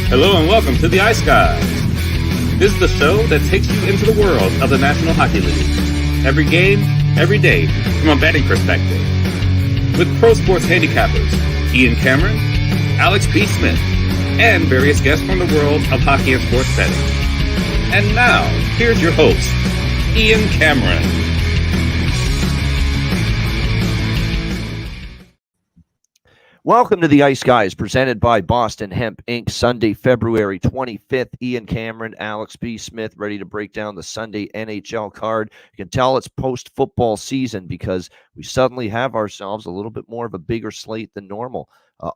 Hello and welcome to the Ice Guys. This is the show that takes you into the world of the National Hockey League. Every game, every day, from a betting perspective. With pro sports handicappers, Ian Cameron, Alex P. Smith, and various guests from the world of hockey and sports betting. And now, here's your host, Ian Cameron. Welcome to the Ice Guys, presented by Boston Hemp Inc. Sunday, February 25th. Ian Cameron, Alex B. Smith, ready to break down the Sunday NHL card. You can tell it's post-football season because we suddenly have ourselves a little bit more of a bigger slate than normal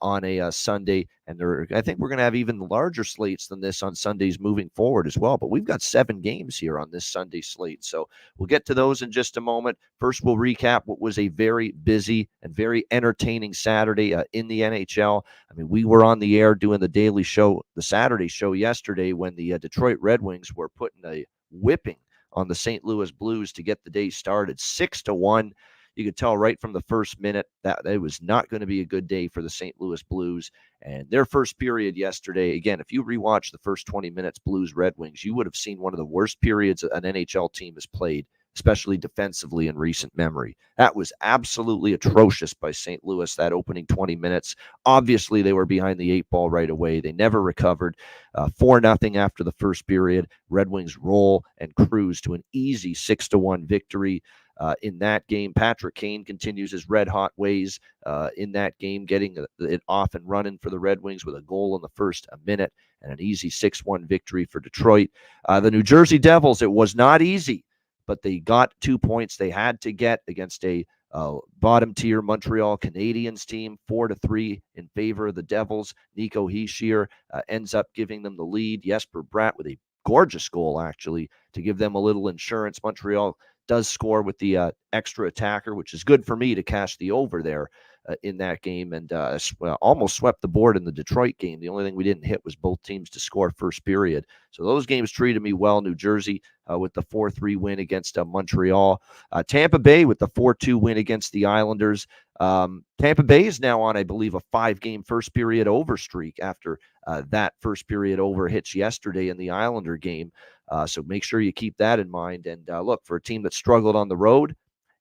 on a Sunday. And I think we're going to have even larger slates than this on Sundays moving forward as well. But we've got 7 games here on this Sunday slate. So we'll get to those in just a moment. First, we'll recap what was a very busy and very entertaining Saturday in the NHL. I mean, we were on the air doing the daily show, the Saturday show yesterday when the Detroit Red Wings were putting a whipping on the St. Louis Blues to get the day started 6-1. You could tell right from the first minute that it was not going to be a good day for the St. Louis Blues. And their first period yesterday, again, if you rewatch the first 20 minutes, Blues Red Wings, you would have seen one of the worst periods an NHL team has played, especially defensively in recent memory. That was absolutely atrocious by St. Louis, that opening 20 minutes. Obviously, they were behind the 8 ball right away. They never recovered. 4-0 after the first period. Red Wings roll and cruise to an easy 6-1 victory. In that game, Patrick Kane continues his red-hot ways in that game, getting it off and running for the Red Wings with a goal in the first minute and an easy 6-1 victory for Detroit. The New Jersey Devils, it was not easy, but they got 2 points they had to get against a bottom-tier Montreal Canadiens team, 4-3 in favor of the Devils. Nico Hischier ends up giving them the lead. Jesper Bratt with a gorgeous goal, actually, to give them a little insurance. Montreal does score with the extra attacker, which is good for me to cash the over there in that game, and almost swept the board in the Detroit game. The only thing we didn't hit was both teams to score first period. So those games treated me well. New Jersey with the 4-3 win against Montreal. Tampa Bay with the 4-2 win against the Islanders. Tampa Bay is now on, I believe, a 5-game first period over streak after that first period over hits yesterday in the Islander game. So make sure you keep that in mind. And look, for a team that struggled on the road,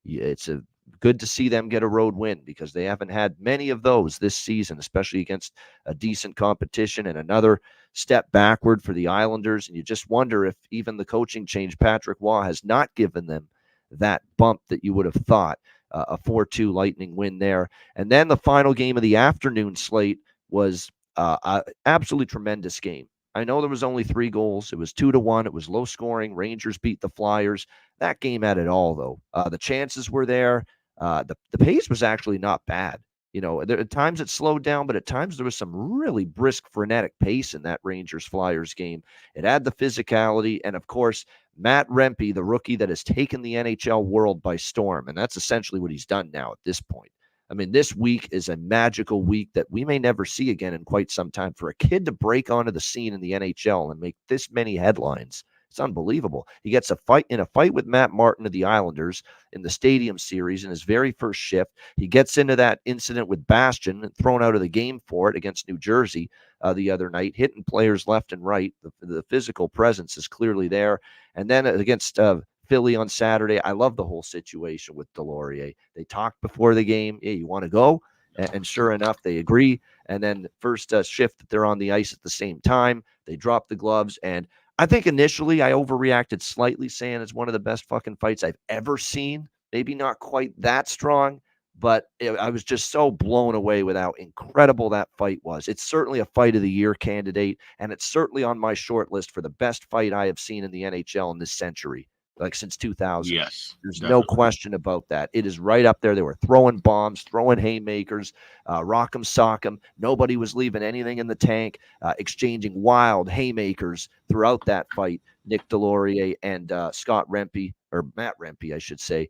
it's good to see them get a road win because they haven't had many of those this season, especially against a decent competition. And another step backward for the Islanders. And you just wonder if even the coaching change, Patrick Waugh, has not given them that bump that you would have thought. A 4-2 Lightning win there. And then the final game of the afternoon slate was an absolutely tremendous game. I know there was only 3 goals. It was 2-1. It was low scoring. Rangers beat the Flyers. That game had it all, though. The chances were there. The pace was actually not bad. You know, at times it slowed down, but at times there was some really brisk, frenetic pace in that Rangers-Flyers game. It had the physicality, and of course, Matt Rempe, the rookie that has taken the NHL world by storm, and that's essentially what he's done now at this point. I mean, this week is a magical week that we may never see again in quite some time. For a kid to break onto the scene in the NHL and make this many headlines, it's unbelievable. He gets a fight with Matt Martin of the Islanders in the Stadium Series in his very first shift. He gets into that incident with Bastian and thrown out of the game for it against New Jersey the other night, hitting players left and right. The physical presence is clearly there. And then against Philly on Saturday, I love the whole situation with Delorier. They talked before the game. Hey, you want to go? And sure enough, they agree. And then first shift that they're on the ice at the same time, they drop the gloves. And I think initially I overreacted slightly, saying it's one of the best fucking fights I've ever seen. Maybe not quite that strong, but I was just so blown away with how incredible that fight was. It's certainly a fight of the year candidate, and it's certainly on my short list for the best fight I have seen in the NHL in this century. Like since 2000. Yes. There's definitely. no question about that. It is right up there. They were throwing bombs, throwing haymakers, rock'em sock'em. Nobody was leaving anything in the tank, exchanging wild haymakers throughout that fight. Nick Delorier and Scott Rempe, or Matt Rempe, I should say.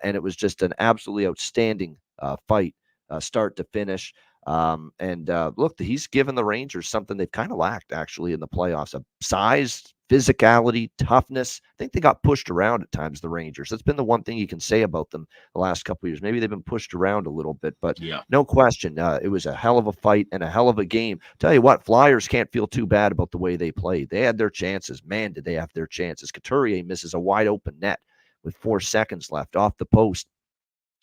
And it was just an absolutely outstanding fight, start to finish. Look, he's given the Rangers something they've kind of lacked actually in the playoffs: size, physicality, toughness. I think they got pushed around at times, the Rangers. That's been the one thing you can say about them the last couple of years. Maybe they've been pushed around a little bit, but no question, it was a hell of a fight and a hell of a game. Tell you what, Flyers can't feel too bad about the way they played. They had their chances. Man, did they have their chances. Couturier misses a wide open net with 4 seconds left off the post,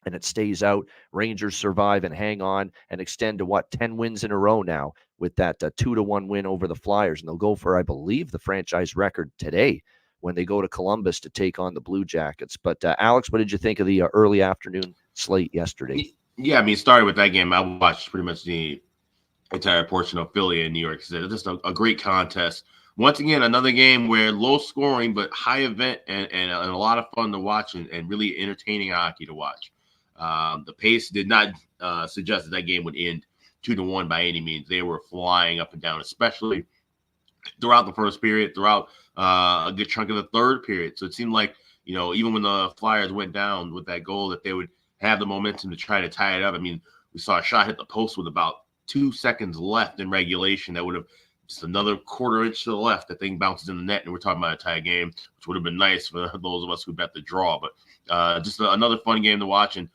and it stays out. Rangers survive and hang on and extend to 10 wins in a row now with that 2-1 win over the Flyers. And they'll go for, I believe, the franchise record today when they go to Columbus to take on the Blue Jackets. But Alex, what did you think of the early afternoon slate yesterday? Yeah, I mean, starting with that game, I watched pretty much the entire portion of Philly and New York. It's just a great contest. Once again, another game where low scoring but high event and a lot of fun to watch and really entertaining hockey to watch. The pace did not suggest that game would end 2-1 by any means. They were flying up and down, especially throughout the first period, throughout a good chunk of the third period. So it seemed like, even when the Flyers went down with that goal, that they would have the momentum to try to tie it up. I mean, we saw a shot hit the post with about 2 seconds left in regulation. That would have just another quarter inch to the left. That thing bounces in the net, and we're talking about a tie game, which would have been nice for those of us who bet the draw. But just another fun game to watch. And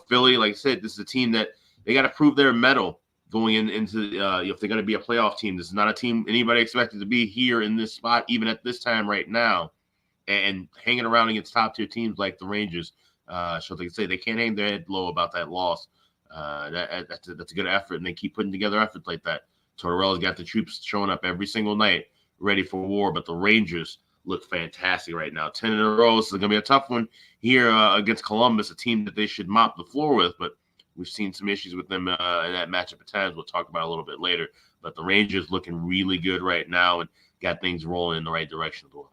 Philly, like I said, this is a team that they got to prove their mettle going into if they're going to be a playoff team. This is not a team anybody expected to be here in this spot, even at this time right now, and hanging around against top tier teams like the Rangers. So they can say they can't hang their head low about that loss. That's a good effort, and they keep putting together efforts like that. Tortorella's got the troops showing up every single night, ready for war. But the Rangers look fantastic right now. 10 in a row. So it's going to be a tough one here against Columbus, a team that they should mop the floor with. But we've seen some issues with them in that matchup at times. We'll talk about it a little bit later. But the Rangers looking really good right now and got things rolling in the right direction as well.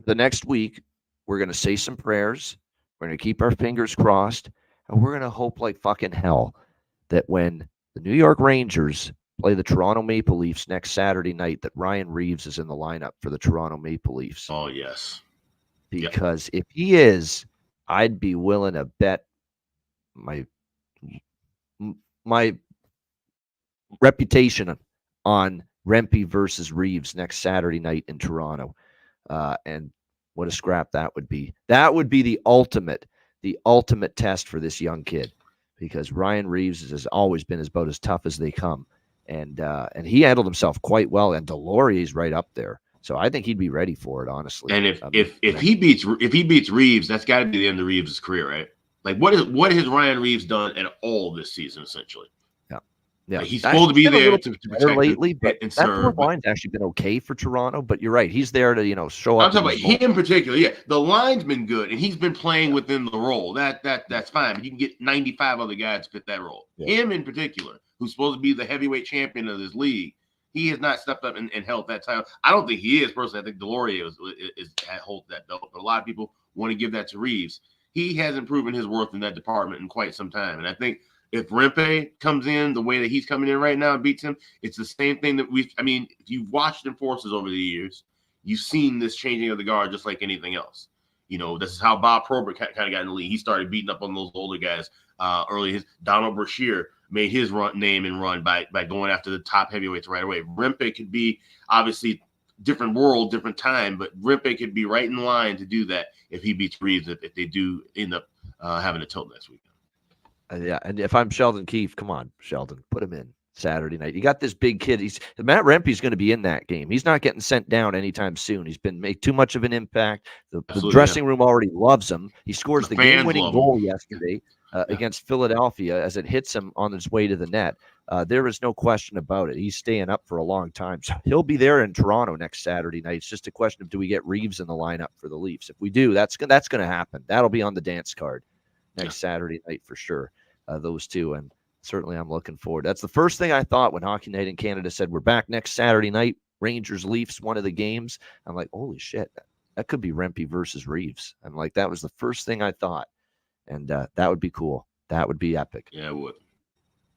The next week, we're going to say some prayers. We're going to keep our fingers crossed. And we're going to hope like fucking hell that when the New York Rangers play the Toronto Maple Leafs next Saturday night, that Ryan Reeves is in the lineup for the Toronto Maple Leafs. Oh, yes. Because if he is, I'd be willing to bet my reputation on Rempe versus Reeves next Saturday night in Toronto. And what a scrap that would be. That would be the ultimate test for this young kid, because Ryan Reeves has always been about as tough as they come. And he handled himself quite well, and Delorier's right up there. So I think he'd be ready for it, honestly. And if he beats Reeves, that's got to be the end of Reeves' career, right? Like what has Ryan Reeves done at all this season, essentially? Yeah, like he's supposed to be there to protect lately, but and that serve. line's actually been okay for Toronto. But you're right, he's there to show up. I'm talking about him in particular. Yeah, the line's been good, and he's been playing within the role. That's fine. But you can get 95 other guys to fit that role. Yeah. Him in particular, who's supposed to be the heavyweight champion of this league, he has not stepped up and held that title. I don't think he is personally. I think Delorier holds that belt. But a lot of people want to give that to Reeves. He hasn't proven his worth in that department in quite some time, and I think if Rempe comes in the way that he's coming in right now and beats him, it's the same thing that if you've watched Enforcers over the years, you've seen this changing of the guard just like anything else. This is how Bob Probert kind of got in the league. He started beating up on those older guys early. Donald Brashear made his name and run by going after the top heavyweights right away. Rempe could be obviously different world, different time, but Rempe could be right in line to do that if he beats Reeves, if they do end up having a tilt next week. Yeah, and if I'm Sheldon Keefe, come on, Sheldon, put him in Saturday night. You got this big kid. Matt Rempe's going to be in that game. He's not getting sent down anytime soon. He's been made too much of an impact. The dressing room already loves him. He scores the game-winning goal yesterday against Philadelphia as it hits him on his way to the net. There is no question about it. He's staying up for a long time. So he'll be there in Toronto next Saturday night. It's just a question of, do we get Reeves in the lineup for the Leafs? If we do, that's going to happen. That'll be on the dance card next Saturday night for sure. Those two, and certainly I'm looking forward. That's the first thing I thought when Hockey Night in Canada said we're back next Saturday night, Rangers Leafs, one of the games. I'm like, holy shit, that could be Rempe versus Reeves. I'm like, that was the first thing I thought, and that would be cool. That would be epic. Yeah, it would.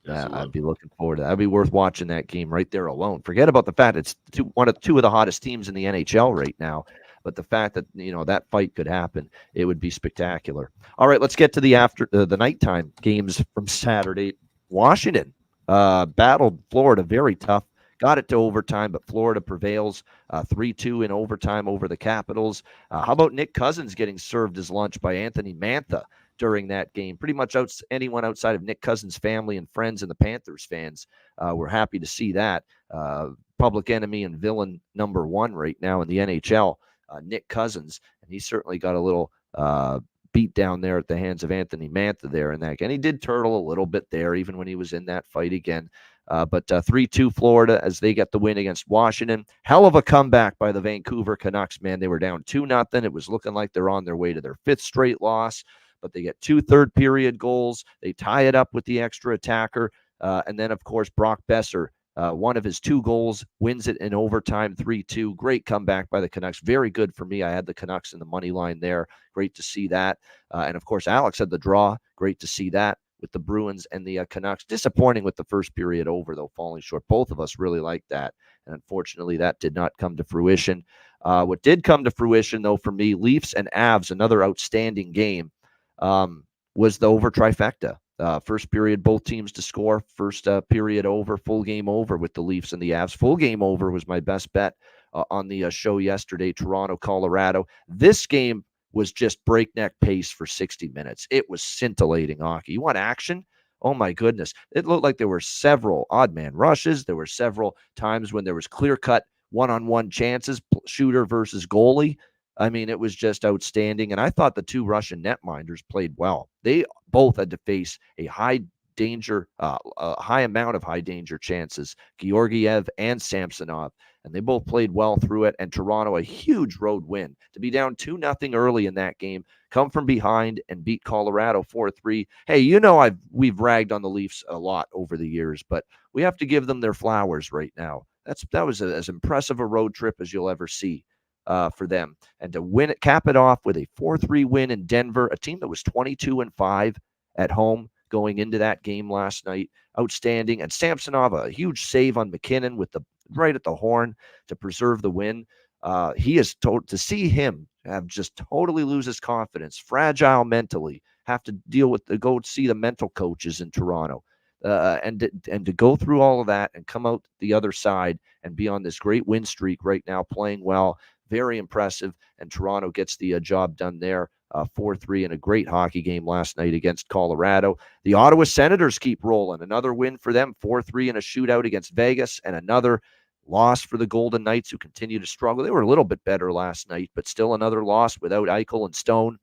I'd be looking forward to that. That'd be worth watching that game right there alone. Forget about the fact it's two of the hottest teams in the NHL right now. But the fact that that fight could happen, it would be spectacular. All right, let's get to the nighttime games from Saturday. Washington battled Florida very tough. Got it to overtime, but Florida prevails 3-2 in overtime over the Capitals. How about Nick Cousins getting served his lunch by Anthony Mantha during that game? Pretty much anyone outside of Nick Cousins' family and friends and the Panthers fans were happy to see that. Public enemy and villain number one right now in the NHL, Nick Cousins. And he certainly got a little beat down there at the hands of Anthony Mantha there in that game. And he did turtle a little bit there, even when he was in that fight again. But 3-2 Florida as they get the win against Washington. Hell of a comeback by the Vancouver Canucks, man. They were down 2-0. It was looking like they're on their way to their 5th straight loss, but they get 2 third-period goals. They tie it up with the extra attacker. And then, of course, Brock Besser, one of his 2 goals, wins it in overtime 3-2. Great comeback by the Canucks. Very good for me. I had the Canucks in the money line there. Great to see that. And, of course, Alex had the draw. Great to see that with the Bruins and the Canucks. Disappointing with the first period over, though, falling short. Both of us really liked that. And unfortunately, that did not come to fruition. What did come to fruition, though, for me, Leafs and Avs, another outstanding game, was the over trifecta. First period, both teams to score. First period over, full game over with the Leafs and the Avs. Full game over was my best bet on the show yesterday, Toronto, Colorado. This game was just breakneck pace for 60 minutes. It was scintillating hockey. You want action? Oh, my goodness. It looked like there were several odd man rushes. There were several times when there was clear-cut one-on-one chances, shooter versus goalie. I mean, it was just outstanding. And I thought the 2 Russian netminders played well. They both had to face a high amount of high danger chances, Georgiev and Samsonov. And they both played well through it. And Toronto, a huge road win. To be down 2-0 early in that game, come from behind and beat Colorado 4-3. Hey, you know we've ragged on the Leafs a lot over the years, but we have to give them their flowers right now. That was as impressive a road trip as you'll ever see for them. And to win it, cap it off with a 4-3 win in Denver, a team that was 22-5 at home going into that game last night. Outstanding. And Samsonov, a huge save on McKinnon with the right at the horn to preserve the win. He is to see him have just totally lose his confidence, fragile mentally, have to deal with go see the mental coaches in Toronto, and to go through all of that and come out the other side and be on this great win streak right now, playing well, very impressive. And Toronto gets the job done there. 4-3 in a great hockey game last night against Colorado. The Ottawa Senators keep rolling. Another win for them, 4-3 in a shootout against Vegas, and another loss for the Golden Knights, who continue to struggle. They were a little bit better last night, but still another loss without Eichel and Stone.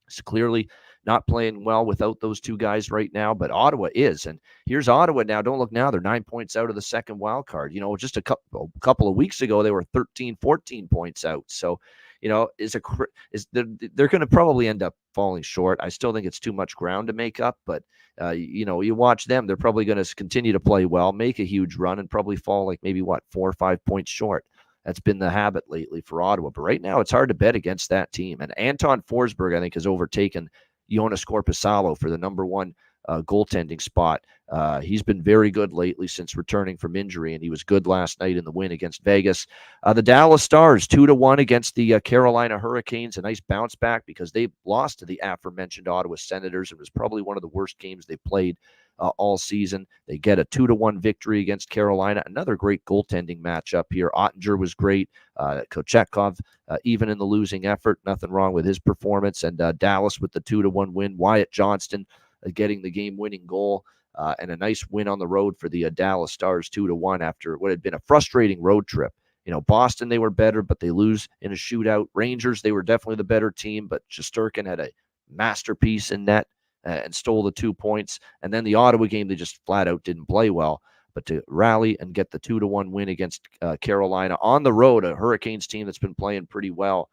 It's clearly not playing well without those 2 guys right now, but Ottawa is. And here's Ottawa now. Don't look now. They're 9 points out of the second wild card. You know, just a couple of weeks ago, they were 13, 14 points out. So, you know, they're going to probably end up falling short. I still think it's too much ground to make up, but you know, you watch them, they're probably going to continue to play well, make a huge run, and probably fall like maybe 4 or 5 points short. That's been the habit lately for Ottawa. But right now, it's hard to bet against that team. And Anton Forsberg, I think, has overtaken Jonas Korpisalo for the number 1 goaltending spot. He's been very good lately since returning from injury, and he was good last night in the win against Vegas. The Dallas Stars 2-1 against the Carolina Hurricanes. A nice bounce back because they lost to the aforementioned Ottawa Senators. It was probably one of the worst games they played all season. They get a 2-1 victory against Carolina. Another great goaltending matchup here. Ottinger was great. Kochetkov, even in the losing effort, nothing wrong with his performance. And Dallas with the 2-1 win. Wyatt Johnston getting the game-winning goal. And a nice win on the road for the Dallas Stars, 2-1 after what had been a frustrating road trip. You know, Boston, they were better, but they lose in a shootout. Rangers, they were definitely the better team, but Shesterkin had a masterpiece in net and stole the 2 points. And then the Ottawa game, they just flat out didn't play well. But to rally and get the 2-1 win against Carolina on the road, a Hurricanes team that's been playing pretty well.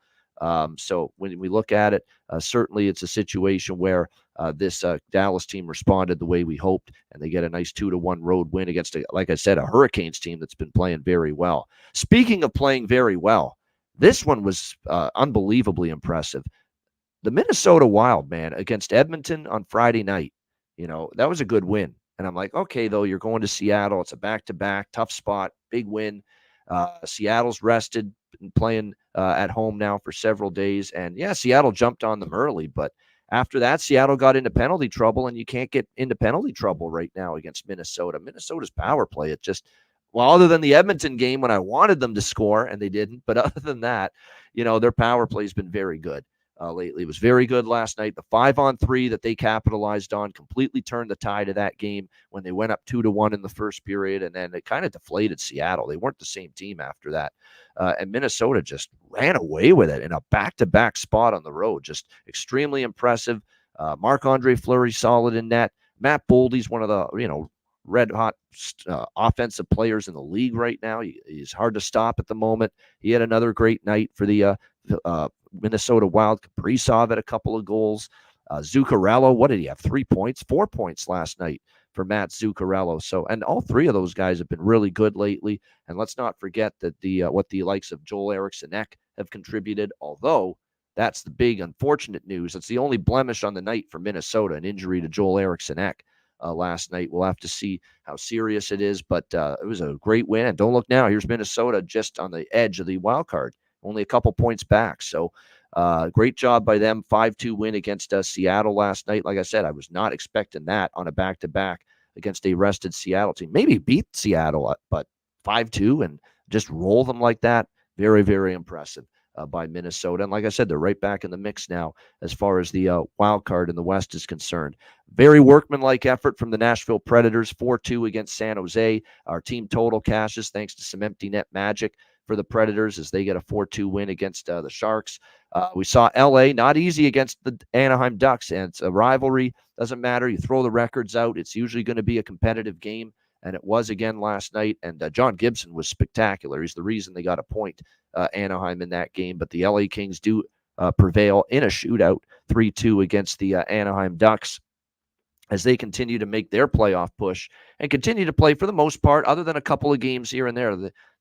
So when we look at it, certainly it's a situation where this Dallas team responded the way we hoped, and they get a nice 2-1 road win against, like I said, a Hurricanes team that's been playing very well. Speaking of playing very well, this one was unbelievably impressive. The Minnesota Wild, man, against Edmonton on Friday night, you know, that was a good win. And I'm like, okay, though, you're going to Seattle. It's a back-to-back, tough spot, big win. Seattle's rested and playing at home now for several days. And, yeah, Seattle jumped on them early, but after that, Seattle got into penalty trouble, and you can't get into penalty trouble right now against Minnesota. Minnesota's power play, it just, well, other than the Edmonton game when I wanted them to score and they didn't, but other than that, their power play has been very good lately. It was very good last night. The 5-on-3 that they capitalized on completely turned the tide of that game when they went up 2-1 in the first period, and then it kind of deflated Seattle. They weren't the same team after that. And Minnesota just ran away with it in a back-to-back spot on the road. Just extremely impressive. Marc-Andre Fleury solid in net. Matt Boldy's one of the, red-hot offensive players in the league right now. He's hard to stop at the moment. He had another great night for the Minnesota Wild. Kaprizov had a couple of goals. Zuccarello, what did he have? 3 points? 4 points last night for Matt Zuccarello. So, and all three of those guys have been really good lately. And let's not forget that what the likes of Joel Eriksson Ek have contributed, although that's the big unfortunate news. It's the only blemish on the night for Minnesota, an injury to Joel Eriksson Ek last night. We'll have to see how serious it is, but it was a great win. And don't look now, here's Minnesota just on the edge of the wild card, only a couple points back. So great job by them. 5-2 win against Seattle last night. Like I said, I was not expecting that on a back-to-back against a rested Seattle team. Maybe beat Seattle, but 5-2 and just roll them like that. Very, very impressive by Minnesota. And like I said, they're right back in the mix now as far as the wild card in the West is concerned. Very workmanlike effort from the Nashville Predators, 4-2 against San Jose. Our team total cashes thanks to some empty net magic for the Predators as they get a 4-2 win against the Sharks. We saw LA not easy against the Anaheim Ducks, and it's a rivalry. Doesn't matter. You throw the records out. It's usually going to be a competitive game, and it was again last night. And John Gibson was spectacular. He's the reason they got a point, Anaheim, in that game. But the LA Kings do prevail in a shootout, 3-2 against the Anaheim Ducks, as they continue to make their playoff push and continue to play for the most part, other than a couple of games here and there.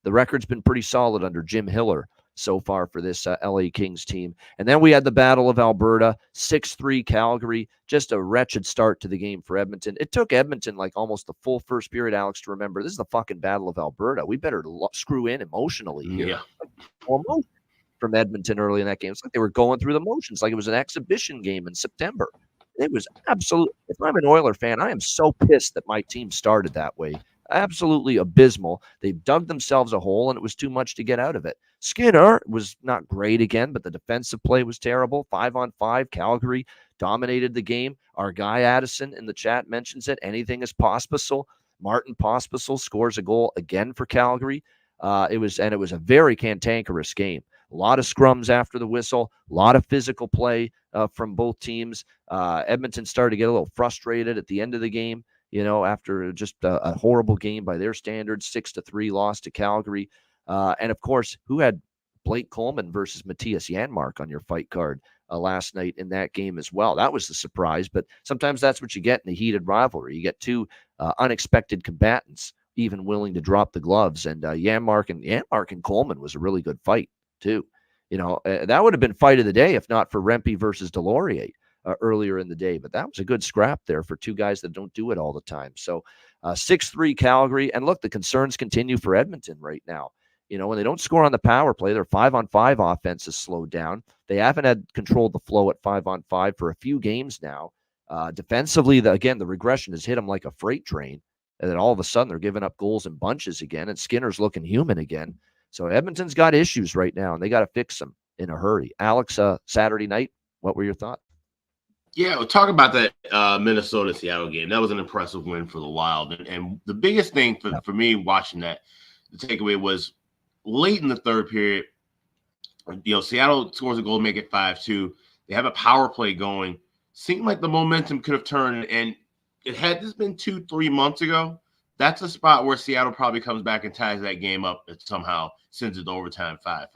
The record's been pretty solid under Jim Hiller so far for this LA Kings team. And then we had the Battle of Alberta, 6-3 Calgary, just a wretched start to the game for Edmonton. It took Edmonton like almost the full first period, Alex, to remember this is the fucking Battle of Alberta. We better screw in emotionally here. Yeah. Almost from Edmonton early in that game. It's like they were going through the motions, like it was an exhibition game in September. It was absolute. If I'm an Oiler fan, I am so pissed that my team started that way. Absolutely abysmal. They dug themselves a hole, and it was too much to get out of it. Skinner was not great again, but the defensive play was terrible. 5-on-5, Calgary dominated the game. Our guy Addison in the chat mentions it. Anything is possible. Martin Pospisil scores a goal again for Calgary. It was a very cantankerous game. A lot of scrums after the whistle, a lot of physical play from both teams. Edmonton started to get a little frustrated at the end of the game, after just a horrible game by their standards, 6-3 loss to Calgary. And of course, who had Blake Coleman versus Matthias Janmark on your fight card last night in that game as well? That was the surprise, but sometimes that's what you get in a heated rivalry. You get two unexpected combatants even willing to drop the gloves, and Janmark and Coleman was a really good fight too. That would have been fight of the day if not for Rempe versus Delorier earlier in the day. But that was a good scrap there for two guys that don't do it all the time. So 6-3 Calgary. And look, the concerns continue for Edmonton right now. When they don't score on the power play, their 5-on-5 offense has slowed down. They haven't had controlled the flow at 5-on-5 for a few games now. Defensively, the regression has hit them like a freight train. And then all of a sudden they're giving up goals in bunches again. And Skinner's looking human again. So Edmonton's got issues right now, and they got to fix them in a hurry. Alex, Saturday night, what were your thoughts? Yeah, we'll talk about that Minnesota-Seattle game. That was an impressive win for the Wild. And the biggest thing for me watching that, the takeaway was late in the third period, Seattle scores a goal to make it 5-2. They have a power play going. Seemed like the momentum could have turned, and it had this been 2-3 months ago, that's a spot where Seattle probably comes back and ties that game up and somehow sends it to overtime 5-5.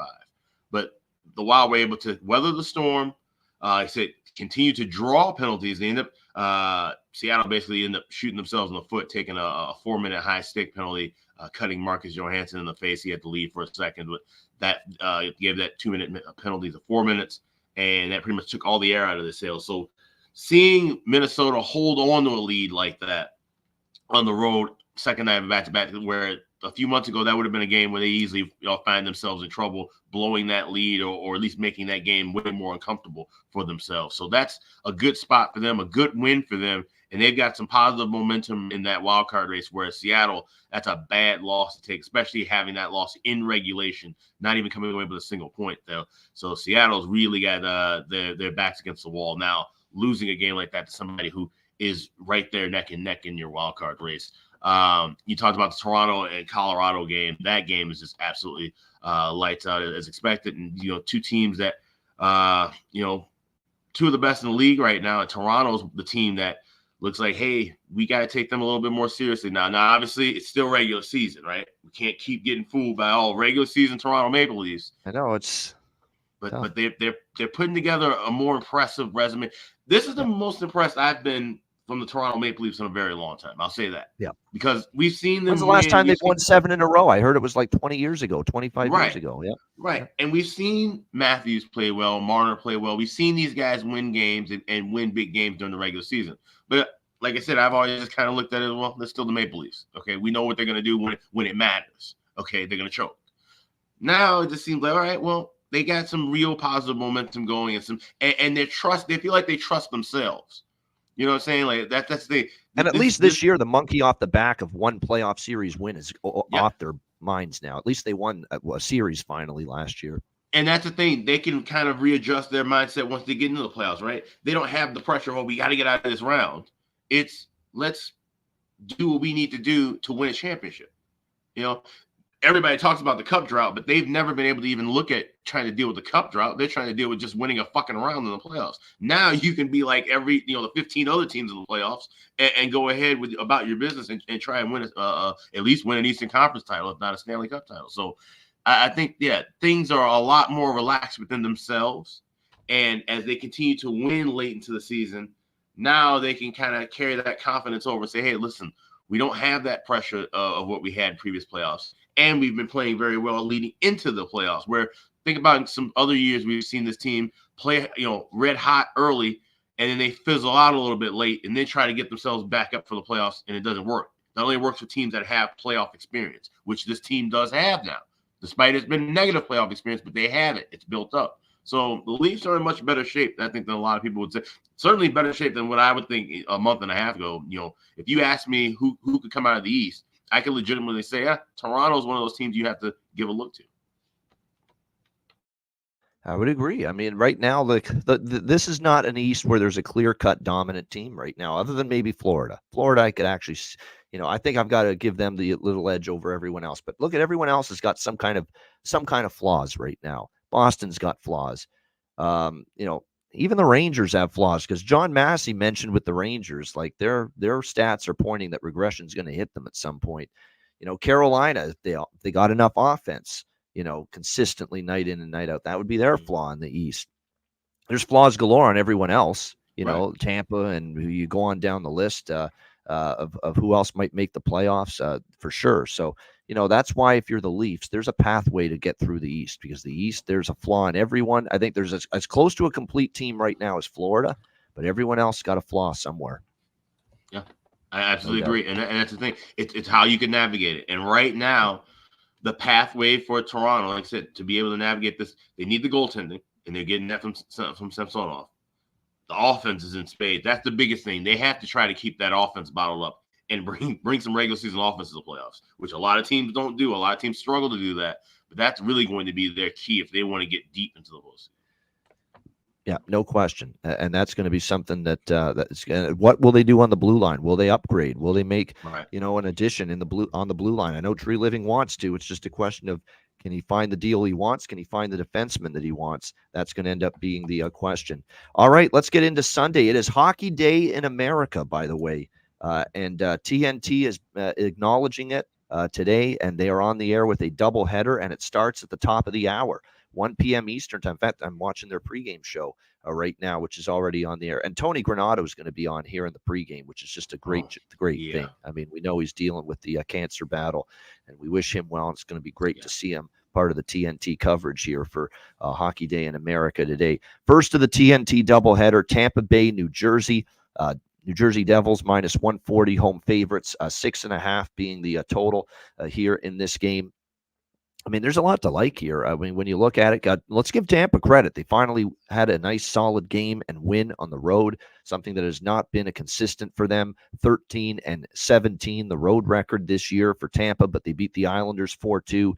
But the Wild were able to weather the storm. I said continue to draw penalties. They end up Seattle basically ended up shooting themselves in the foot, taking a 4-minute high stick penalty, cutting Marcus Johansson in the face. He had to leave for a second, but that gave that 2-minute penalty to 4 minutes, and that pretty much took all the air out of the sails. So seeing Minnesota hold on to a lead like that on the road, second night of back-to-back, where a few months ago, that would have been a game where they easily find themselves in trouble, blowing that lead or at least making that game way more uncomfortable for themselves. So that's a good spot for them, a good win for them. And they've got some positive momentum in that wild card race, whereas Seattle, that's a bad loss to take, especially having that loss in regulation, not even coming away with a single point, though. So Seattle's really got their backs against the wall now, losing a game like that to somebody who is right there neck and neck in your wild card race. You talked about the Toronto and Colorado game. That game is just absolutely lights out as expected. And, two teams that, two of the best in the league right now. And Toronto's the team that looks like, hey, we got to take them a little bit more seriously now. Now, obviously, it's still regular season, right? We can't keep getting fooled by all regular season Toronto Maple Leafs. I know it's but they're putting together a more impressive resume. This is the most impressed I've been from the Toronto Maple Leafs in a very long time. I'll say that. Yeah. Because we've seen them. When's the last time they've won 7 in a row? I heard it was like 20 years ago, 25 right. years ago. Yeah. Right. And we've seen Matthews play well, Marner play well. We've seen these guys win games and win big games during the regular season. But like I said, I've always just kind of looked at it, well, they're still the Maple Leafs. Okay. We know what they're going to do when it matters. Okay. They're going to choke. Now it just seems like, all right, well, they got some real positive momentum going and they feel like they trust themselves. You know what I'm saying? Like that's the and at least this year, the monkey off the back of one playoff series win is off their minds now. At least they won a series finally last year. And that's the thing. They can kind of readjust their mindset once they get into the playoffs, right? They don't have the pressure, we got to get out of this round. It's let's do what we need to do to win a championship. Everybody talks about the cup drought, but they've never been able to even look at trying to deal with the cup drought. They're trying to deal with just winning a fucking round in the playoffs. Now you can be like the 15 other teams in the playoffs and go ahead with about your business and try and win at least win an Eastern Conference title, if not a Stanley Cup title. So I think, things are a lot more relaxed within themselves. And as they continue to win late into the season, now they can kind of carry that confidence over and say, hey, listen, we don't have that pressure of what we had in previous playoffs. And we've been playing very well leading into the playoffs, where think about some other years we've seen this team play, red hot early, and then they fizzle out a little bit late and then try to get themselves back up for the playoffs, and it doesn't work. It only works for teams that have playoff experience, which this team does have now. Despite it's been negative playoff experience, but they have it. It's built up. So the Leafs are in much better shape, I think, than a lot of people would say. Certainly better shape than what I would think a month and a half ago. If you asked me who could come out of the East, I can legitimately say, Toronto's one of those teams you have to give a look to. I would agree. I mean, right now, this is not an East where there's a clear-cut dominant team right now, other than maybe Florida. Florida, I could actually, I think I've got to give them the little edge over everyone else. But look at everyone else has got some kind of flaws right now. Boston's got flaws. Even the Rangers have flaws, because John Massey mentioned with the Rangers, like their stats are pointing that regression is going to hit them at some point. Carolina, they got enough offense, consistently night in and night out. That would be their flaw in the East. There's flaws galore on everyone else, right. Tampa, and you go on down the list of who else might make the playoffs for sure. So, that's why if you're the Leafs, there's a pathway to get through the East, because the East, there's a flaw in everyone. I think there's as close to a complete team right now as Florida, but everyone else got a flaw somewhere. Yeah, I absolutely agree. And that's the thing. It's how you can navigate it. And right now, the pathway for Toronto, like I said, to be able to navigate this, they need the goaltending, and they're getting that from Samsonov. The offense is in spades. That's the biggest thing. They have to try to keep that offense bottled up and bring some regular season offense to the playoffs, which a lot of teams don't do. A lot of teams struggle to do that, but that's really going to be their key if they want to get deep into the postseason. Yeah, no question. And that's going to be something that's what will they do on the blue line? Will they upgrade? Will they make, an addition on the blue line? I know Tree Living wants to. It's just a question of, can he find the deal he wants? Can he find the defenseman that he wants? That's going to end up being the question. All right, let's get into Sunday. It is Hockey Day in America, by the way. And TNT is acknowledging it today, and they are on the air with a doubleheader, and it starts at the top of the hour, 1 p.m. Eastern time. In fact, I'm watching their pregame show right now, which is already on the air. And Tony Granato is going to be on here in the pregame, which is just a great thing. I mean, we know he's dealing with the cancer battle, and we wish him well. It's going to be great to see him part of the TNT coverage here for Hockey Day in America today. First of the TNT doubleheader, Tampa Bay, New Jersey. New Jersey Devils minus 140 home favorites, 6.5 being the total here in this game. I mean, there's a lot to like here. I mean, when you look at it, let's give Tampa credit. They finally had a nice, solid game and win on the road, something that has not been a consistent for them. 13-17, the road record this year for Tampa, but they beat the Islanders 4-2.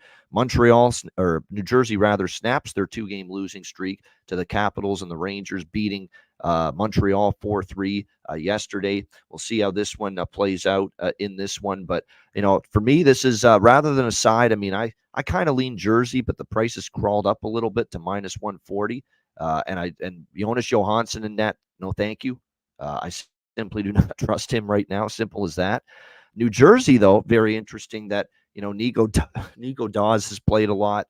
New Jersey rather, snaps their 2-game losing streak to the Capitals and the Rangers, beating Montreal 4-3 yesterday. We'll see how this one plays out in this one. But, for me, this is rather than a side. I mean, I kind of lean Jersey, but the price has crawled up a little bit to minus 140. And Jonas Johansson in net, no thank you. I simply do not trust him right now. Simple as that. New Jersey, though, very interesting that, Nico Dawes has played a lot.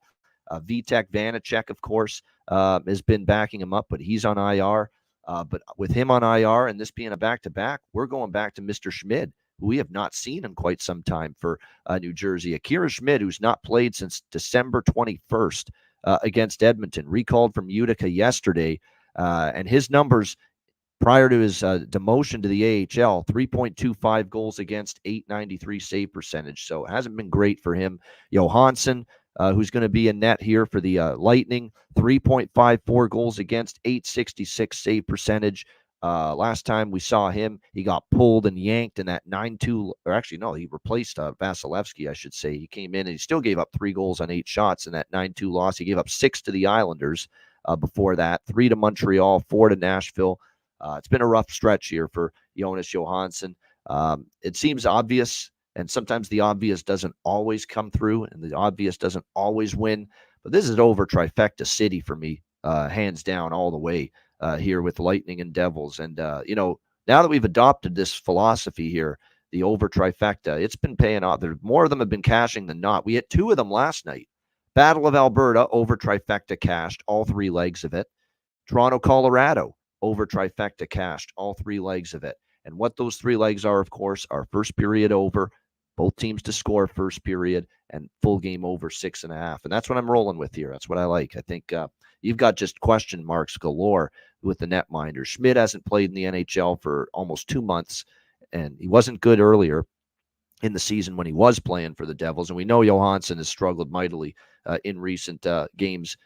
Vitek Vanacek, of course, has been backing him up, but he's on IR. But with him on IR and this being a back-to-back, we're going back to Mr. Schmid, who we have not seen in quite some time for New Jersey. Akira Schmid, who's not played since December 21st against Edmonton, recalled from Utica yesterday. And his numbers prior to his demotion to the AHL, 3.25 goals against, .893 save percentage. So it hasn't been great for him. Johansson, who's going to be in net here for the Lightning, 3.54 goals against, .866 save percentage. Last time we saw him, he got pulled and yanked in that 9-2, or actually, no, he replaced Vasilevsky, I should say. He came in and he still gave up 3 goals on 8 shots in that 9-2 loss. He gave up 6 to the Islanders before that, 3 to Montreal, 4 to Nashville. It's been a rough stretch here for Jonas Johansson. It seems obvious, and sometimes the obvious doesn't always come through, and the obvious doesn't always win. But this is over trifecta city for me, hands down all the way here with Lightning and Devils. And, now that we've adopted this philosophy here, the over trifecta, it's been paying off. More of them have been cashing than not. We had 2 of them last night. Battle of Alberta, over trifecta cashed, all 3 legs of it. Toronto, Colorado, over trifecta cashed, all 3 legs of it. And what those 3 legs are, of course, are first period over, both teams to score first period, and full game over 6.5. And that's what I'm rolling with here. That's what I like. I think you've got just question marks galore with the netminder. Schmid hasn't played in the NHL for almost 2 months, and he wasn't good earlier in the season when he was playing for the Devils. And we know Johansson has struggled mightily in recent games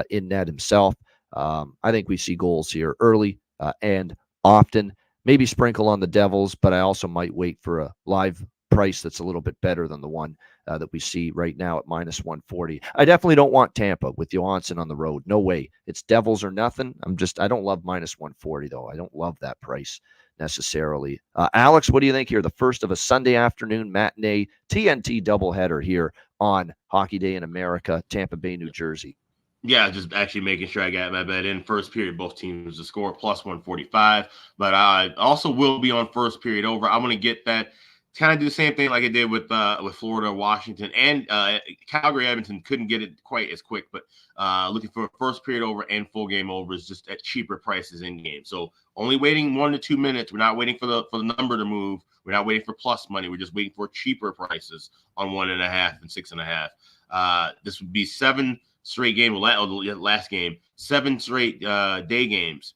in net himself. I think we see goals here early and often. Maybe sprinkle on the Devils, but I also might wait for a live price that's a little bit better than the one that we see right now at minus 140. I definitely don't want Tampa with Johansson on the road. No way. It's Devils or nothing. I don't love minus 140, though. I don't love that price necessarily. Alex, what do you think here? The first of a Sunday afternoon matinee TNT doubleheader here on Hockey Day in America, Tampa Bay, New Jersey. Yeah, just actually making sure I got my bet in. First period, both teams to score plus 145. But I also will be on first period over. I want to get that, kind of do the same thing like I did with Florida, Washington, and Calgary, Edmonton. Couldn't get it quite as quick, but looking for first period over and full game over is just at cheaper prices in game. So only waiting 1 to 2 minutes. We're not waiting for the number to move. We're not waiting for plus money. We're just waiting for cheaper prices on 1.5 and 6.5. This would be 7 straight game, last game, 7 straight day games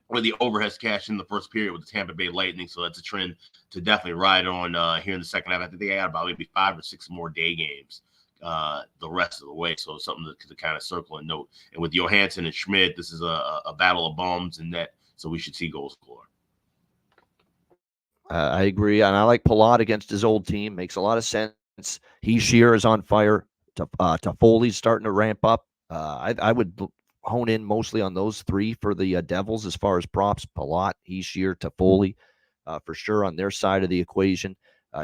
where the over has cashed in the first period with the Tampa Bay Lightning. So that's a trend to definitely ride on here in the second half. I think they got about maybe 5 or 6 more day games the rest of the way. So something to kind of circle and note. And with Johansson and Schmid, this is a battle of bombs and net. So we should see goals galore. I agree. And I like Palat against his old team. Makes a lot of sense. Shear is on fire. Toffoli's starting to ramp up. I would hone in mostly on those 3 for the Devils as far as props. Palat, Shear, Toffoli, for sure on their side of the equation.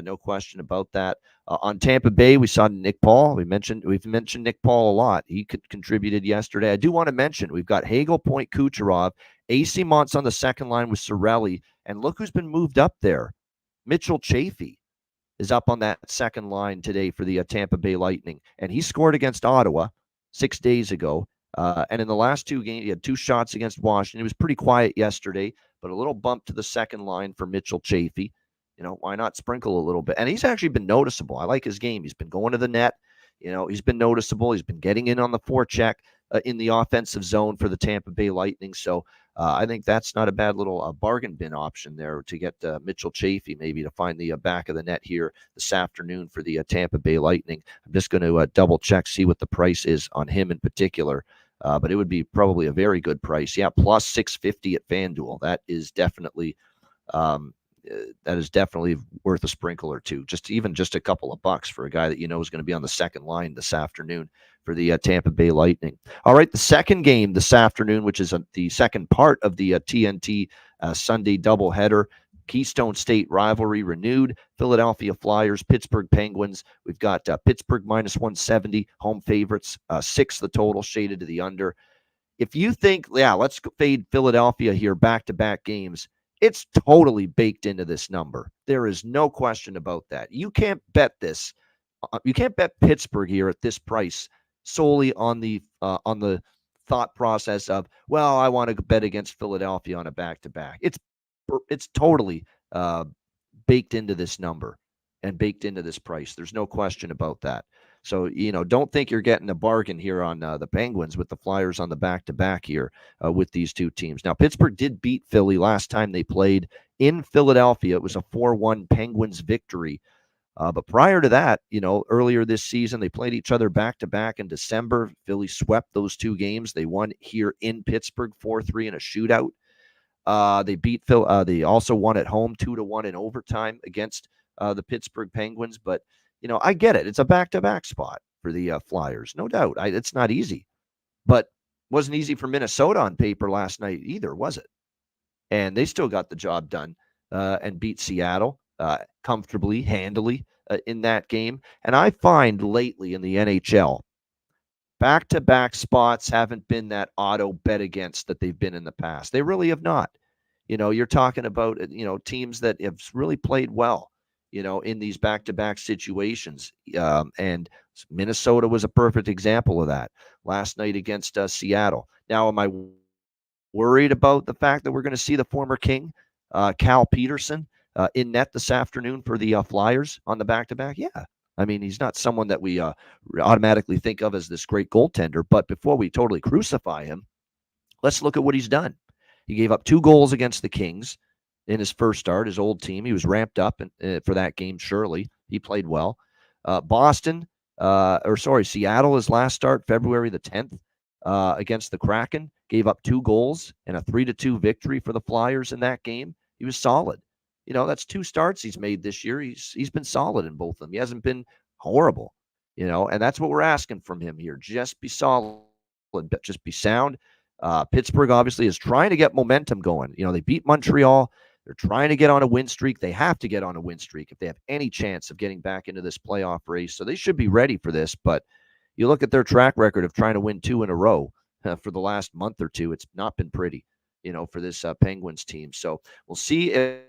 No question about that. On Tampa Bay, we saw Nick Paul. We've mentioned Nick Paul a lot. He contributed yesterday. I do want to mention we've got Hagel, Point, Kucherov, AC Montz on the second line with Cirelli, and look who's been moved up there. Mitchell Chaffee is up on that second line today for the Tampa Bay Lightning. And he scored against Ottawa 6 days ago. And in the last 2 games, he had 2 shots against Washington. He was pretty quiet yesterday, but a little bump to the second line for Mitchell Chaffee. Why not sprinkle a little bit? And he's actually been noticeable. I like his game. He's been going to the net. He's been noticeable. He's been getting in on the forecheck in the offensive zone for the Tampa Bay Lightning. So I think that's not a bad little bargain bin option there to get Mitchell Chafee maybe to find the back of the net here this afternoon for the Tampa Bay Lightning. I'm just going to double check, see what the price is on him in particular. But it would be probably a very good price. Yeah, plus 650 at FanDuel. That is definitely worth a sprinkle or two. Just a couple of bucks for a guy that you know is going to be on the second line this afternoon for the Tampa Bay Lightning. All right, the second game this afternoon, which is the second part of the TNT Sunday doubleheader. Keystone State rivalry renewed. Philadelphia Flyers, Pittsburgh Penguins. We've got Pittsburgh minus 170, home favorites, 6 the total, shaded to the under. If you think, let's fade Philadelphia here, back-to-back games, it's totally baked into this number. There is no question about that. You can't bet this. You can't bet Pittsburgh here at this price solely on the thought process of, well, I want to bet against Philadelphia on a back-to-back. It's totally baked into this number and baked into this price. There's no question about that. So, don't think you're getting a bargain here on the Penguins with the Flyers on the back-to-back here with these two teams. Now, Pittsburgh did beat Philly last time they played in Philadelphia. It was a 4-1 Penguins victory. But prior to that, earlier this season, they played each other back-to-back in December. Philly swept those 2 games. They won here in Pittsburgh 4-3 in a shootout. They beat Phil. They also won at home 2-1 in overtime against the Pittsburgh Penguins. But I get it. It's a back-to-back spot for the Flyers, no doubt. It's not easy, but wasn't easy for Minnesota on paper last night either, was it? And they still got the job done and beat Seattle comfortably, handily in that game. And I find lately in the NHL, back-to-back spots haven't been that auto bet against that they've been in the past. They really have not. You're talking about, teams that have really played well, in these back-to-back situations. And Minnesota was a perfect example of that last night against Seattle. Now, am I worried about the fact that we're going to see the former King, Cal Peterson, in net this afternoon for the Flyers on the back-to-back? Yeah. I mean, he's not someone that we automatically think of as this great goaltender. But before we totally crucify him, let's look at what he's done. He gave up 2 goals against the Kings in his first start, his old team. He was ramped up for that game, surely. He played well. Seattle, his last start, February the 10th, against the Kraken, gave up 2 goals and a 3-2 victory for the Flyers in that game. He was solid. That's 2 starts he's made this year. He's been solid in both of them. He hasn't been horrible, and that's what we're asking from him here. Just be solid, just be sound. Pittsburgh obviously is trying to get momentum going. They beat Montreal. They're trying to get on a win streak. They have to get on a win streak if they have any chance of getting back into this playoff race. So they should be ready for this. But you look at their track record of trying to win 2 in a row for the last month or two. It's not been pretty, for this Penguins team. So we'll see if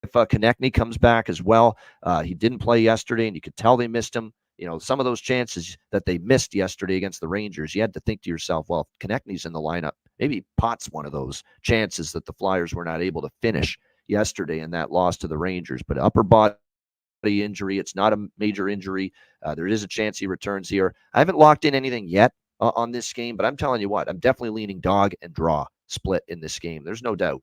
Konechny comes back as well. He didn't play yesterday, and you could tell they missed him. Some of those chances that they missed yesterday against the Rangers, you had to think to yourself, well, if Konechny's in the lineup, maybe Potts one of those chances that the Flyers were not able to finish yesterday in that loss to the Rangers. But upper body injury, it's not a major injury. There is a chance he returns here. I haven't locked in anything yet on this game, but I'm telling you what, I'm definitely leaning dog and draw split in this game. There's no doubt.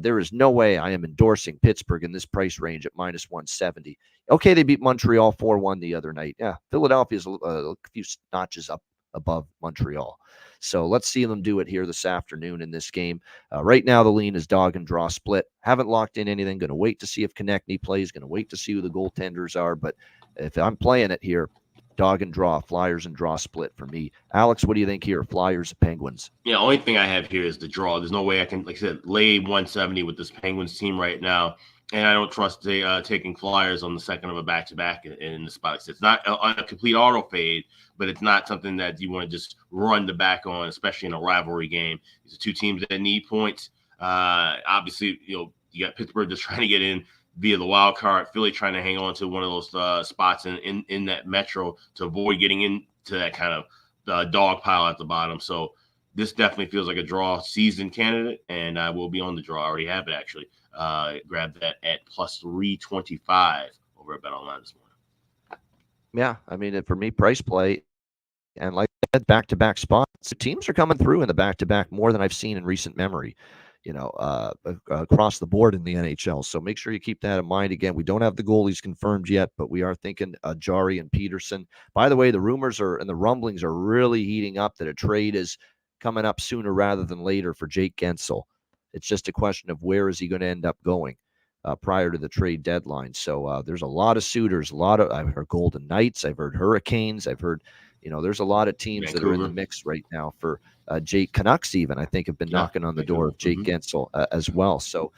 There is no way I am endorsing Pittsburgh in this price range at minus 170. Okay, they beat Montreal 4-1 the other night. Yeah, Philadelphia's a few notches up above Montreal. So let's see them do it here this afternoon in this game. Right now, the lean is dog and draw split. Haven't locked in anything. Going to wait to see if Konechny plays. Going to wait to see who the goaltenders are. But if I'm playing it here, dog and draw, Flyers and draw split for me. Alex, what do you think here? Flyers, Penguins? Yeah, only thing I have here is the draw. There's no way I can, like I said, lay 170 with this Penguins team right now. And I don't trust taking Flyers on the second of a back-to-back in the spot. It's not a complete auto fade, but it's not something that you want to just run the back on, especially in a rivalry game. These are 2 teams that need points. Obviously, you got Pittsburgh just trying to get in via the wild card, Philly trying to hang on to one of those spots in that metro to avoid getting into that kind of dog pile at the bottom. So this definitely feels like a draw season candidate, and I will be on the draw. I already have it, actually. Grab that at plus 325 over at BetOnline this morning. Yeah, I mean, for me, price play, and like I said, back-to-back spots. The teams are coming through in the back-to-back more than I've seen in recent memory. across the board in the NHL. So make sure you keep that in mind. Again, we don't have the goalies confirmed yet, but we are thinking Jari and Peterson. By the way, the rumors and the rumblings are really heating up that a trade is coming up sooner rather than later for Jake Guentzel. It's just a question of where is he going to end up going prior to the trade deadline. So there's a lot of suitors, I've heard Golden Knights, I've heard Hurricanes, I've heard, there's a lot of teams that are in the mix right now for Jake. Canucks even, I think, have been knocking on the door of Jake Guentzel as well. So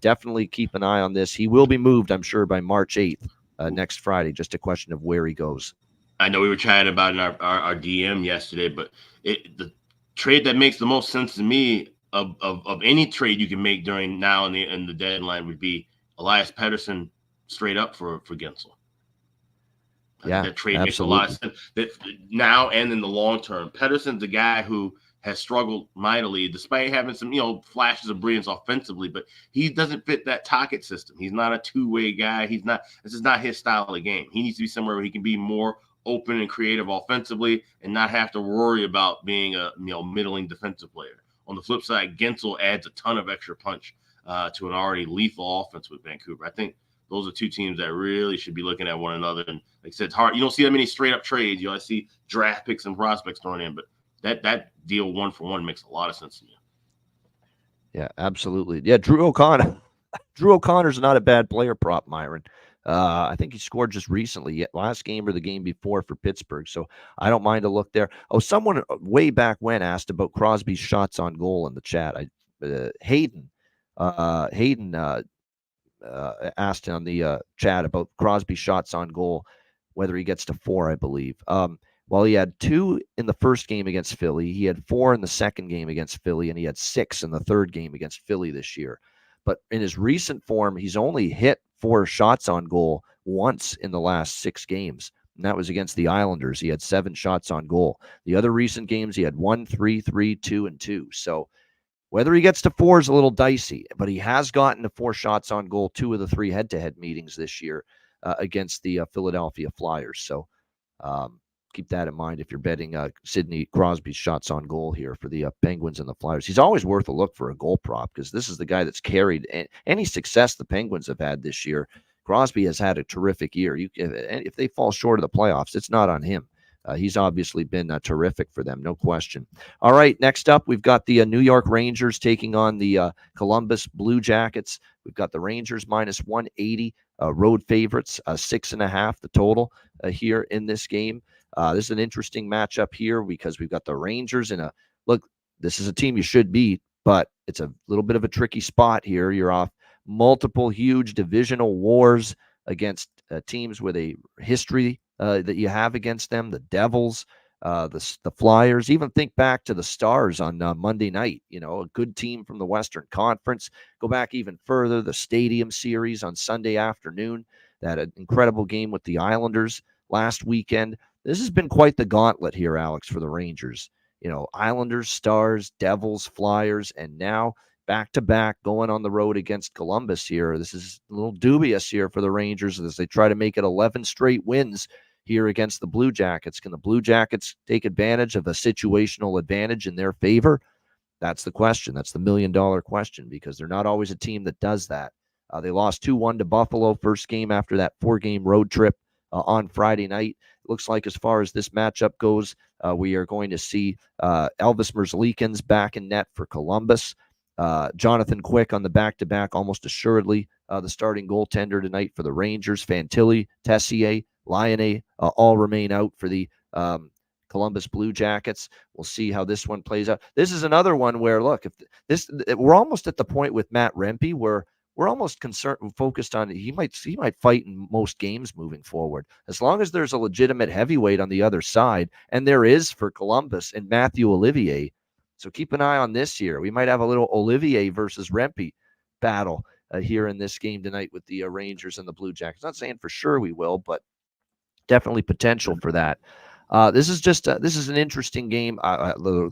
definitely keep an eye on this. He will be moved, I'm sure, by March 8th, next Friday. Just a question of where he goes. I know we were chatting about in our DM yesterday, but the trade that makes the most sense to me of any trade you can make during now and the deadline would be Elias Pettersson straight up for Guentzel. Yeah, that trade absolutely. makes a lot of sense. That now and in the long term, Pettersson's a guy who has struggled mightily despite having some flashes of brilliance offensively, but he doesn't fit that Tocchet system. He's not a two-way guy. This is not his style of game. He needs to be somewhere where he can be more open and creative offensively and not have to worry about being a middling defensive player. On the flip side, Guentzel adds a ton of extra punch to an already lethal offense with Vancouver. I think those are two teams that really should be looking at one another. And like I said, it's hard. You don't see that many straight up trades. I see draft picks and prospects thrown in, but that deal 1-for-1 makes a lot of sense to me. Yeah, absolutely. Yeah, Drew O'Connor. Drew O'Connor's not a bad player prop, Myron. I think he scored just recently, last game or the game before for Pittsburgh. So I don't mind a look there. Oh, someone way back when asked about Crosby's shots on goal in the chat. Hayden asked on the chat about Crosby's shots on goal, whether he gets to 4, I believe. Well, he had 2 in the first game against Philly. He had 4 in the second game against Philly, and he had 6 in the third game against Philly this year. But in his recent form, he's only hit 4 shots on goal once in the last 6 games, and that was against the Islanders. He had 7 shots on goal. The other recent games, he had 1, 3, 3, 2, and 2. So whether he gets to 4 is a little dicey, but he has gotten to 4 shots on goal 2 of the 3 head-to-head meetings this year against the Philadelphia Flyers. So keep that in mind if you're betting Sidney Crosby's shots on goal here for the Penguins and the Flyers. He's always worth a look for a goal prop because this is the guy that's carried any success the Penguins have had this year. Crosby has had a terrific year. If they fall short of the playoffs, it's not on him. He's obviously been terrific for them, no question. All right, next up, we've got the New York Rangers taking on the Columbus Blue Jackets. We've got the Rangers minus 180, road favorites, 6.5 the total here in this game. This is an interesting matchup here because we've got the Rangers in this is a team you should beat, but it's a little bit of a tricky spot here. You're off multiple huge divisional wars against teams with a history that you have against them, the Devils, the Flyers. Even think back to the Stars on Monday night, a good team from the Western Conference. Go back even further, the Stadium Series on Sunday afternoon, that incredible game with the Islanders last weekend. This has been quite the gauntlet here, Alex, for the Rangers. Islanders, Stars, Devils, Flyers, and now back-to-back going on the road against Columbus here. This is a little dubious here for the Rangers as they try to make it 11 straight wins here against the Blue Jackets. Can the Blue Jackets take advantage of a situational advantage in their favor? That's the question. That's the million-dollar question because they're not always a team that does that. They lost 2-1 to Buffalo first game after that 4-game road trip on Friday night. It looks like as far as this matchup goes, we are going to see Elvis Merzlikins back in net for Columbus. Jonathan Quick on the back-to-back, almost assuredly the starting goaltender tonight for the Rangers. Fantilli, Tessier, Lyonnais all remain out for the Columbus Blue Jackets. We'll see how this one plays out. This is another one where, look, we're almost at the point with Matt Rempe where we're almost focused on he might fight in most games moving forward as long as there's a legitimate heavyweight on the other side, and there is for Columbus and Matthew Olivier. So keep an eye on this year. We might have a little Olivier versus Rempe battle here in this game tonight with the Rangers and the Blue Jackets. Not saying for sure we will, but definitely potential for that. This is an interesting game.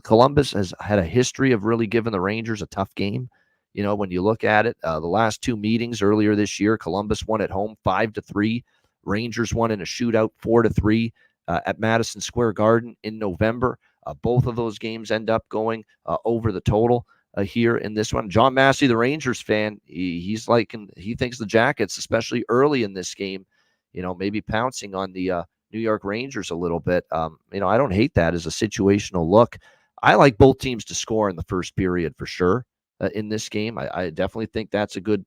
Columbus has had a history of really giving the Rangers a tough game. When you look at it, the last 2 meetings earlier this year, Columbus won at home 5-3. Rangers won in a shootout 4-3 at Madison Square Garden in November. Both of those games end up going over the total. here in this one. John Massey, the Rangers fan, he thinks the Jackets, especially early in this game, maybe pouncing on the New York Rangers a little bit. I don't hate that as a situational look. I like both teams to score in the first period for sure. In this game, I definitely think that's a good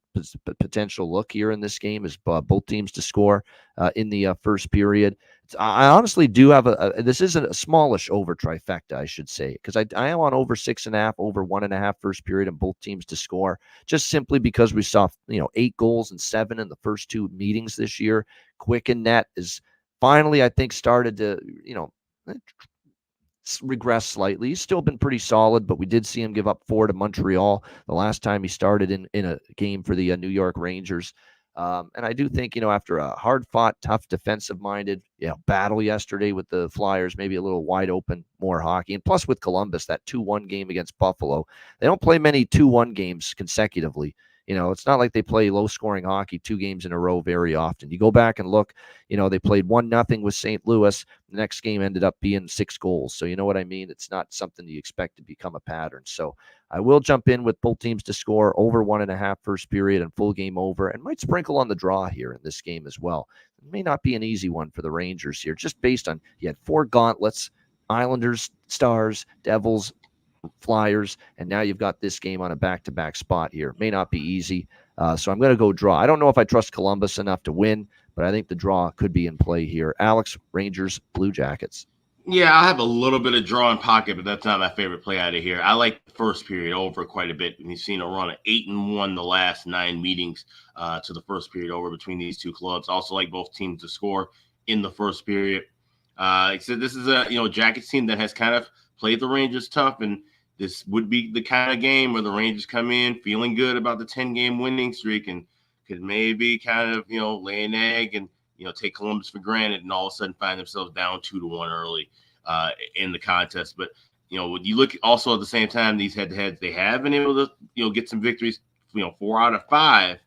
potential look here in this game, is both teams to score in the first period. I honestly do have this isn't a smallish over trifecta, I should say, because I am on over 6.5, over 1.5 first period, and both teams to score, just simply because we saw 8 goals and 7 in the first 2 meetings this year. Quicken Net is finally, I think, started to regress slightly. He's still been pretty solid, but we did see him give up 4 to Montreal the last time he started in a game for the New York Rangers. And I do think, after a hard-fought, tough, defensive-minded battle yesterday with the Flyers, maybe a little wide open, more hockey. And plus with Columbus, that 2-1 game against Buffalo, they don't play many 2-1 games consecutively. It's not like they play low-scoring hockey 2 games in a row very often. You go back and look, they played 1-0 with St. Louis. The next game ended up being 6 goals. So you know what I mean? It's not something you expect to become a pattern. So I will jump in with both teams to score over 1.5 first period and full game over, and might sprinkle on the draw here in this game as well. It may not be an easy one for the Rangers here, just based on you had 4 gauntlets, Islanders, Stars, Devils, Flyers, and now you've got this game on a back-to-back spot here. May not be easy, so I'm going to go draw. I don't know if I trust Columbus enough to win, but I think the draw could be in play here. Alex, Rangers, Blue Jackets. Yeah, I have a little bit of draw in pocket, but that's not my favorite play out of here. I like the first period over quite a bit. We've seen a run of 8-1 the last 9 meetings to the first period over between these 2 clubs. Also like both teams to score in the first period. So this is a Jackets team that has kind of played the Rangers tough, and this would be the kind of game where the Rangers come in feeling good about the 10-game winning streak and could maybe kind of lay an egg and take Columbus for granted, and all of a sudden find themselves down 2-1 early in the contest. But when you look also at the same time, these head-to-heads, they have been able to get some victories, 4 out of 5.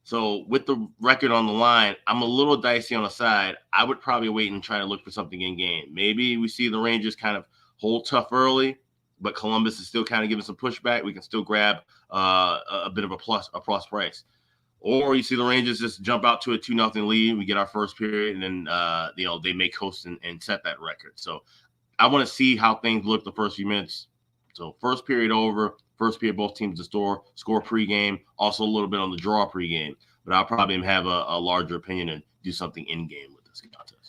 So with the record on the line, I'm a little dicey on the side. I would probably wait and try to look for something in game. Maybe we see the Rangers kind of hold tough early, but Columbus is still kind of giving some pushback. We can still grab a bit of a plus price. Or you see the Rangers just jump out to a 2-0 lead. We get our first period, and then they may coast and set that record. So I want to see how things look the first few minutes. So first period over, first period both teams to score pregame, also a little bit on the draw pregame. But I'll probably have a larger opinion and do something in game with this contest.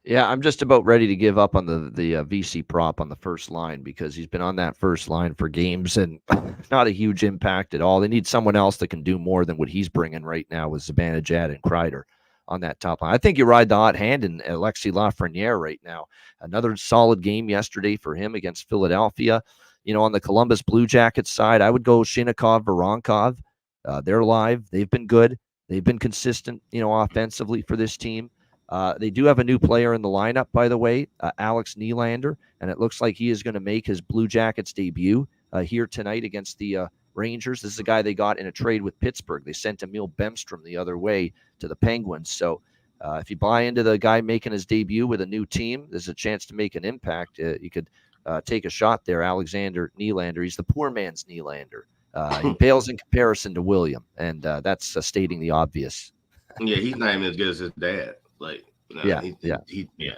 Yeah, I'm just about ready to give up on the VC prop on the first line, because he's been on that first line for games and not a huge impact at all. They need someone else that can do more than what he's bringing right now with Zibanejad and Kreider on that top line. I think you ride the hot hand in Alexis Lafreniere right now. Another solid game yesterday for him against Philadelphia. On the Columbus Blue Jackets side, I would go Shinnikov, Voronkov. They're live. They've been good. They've been consistent, offensively for this team. They do have a new player in the lineup, by the way, Alex Nylander, and it looks like he is going to make his Blue Jackets debut here tonight against the Rangers. This is a guy they got in a trade with Pittsburgh. They sent Emil Bemstrom the other way to the Penguins. So if you buy into the guy making his debut with a new team, there's a chance to make an impact. You could take a shot there, Alexander Nylander. He's the poor man's Nylander. He pales in comparison to William, and that's stating the obvious. Yeah, he's not even as good as his dad. Yeah.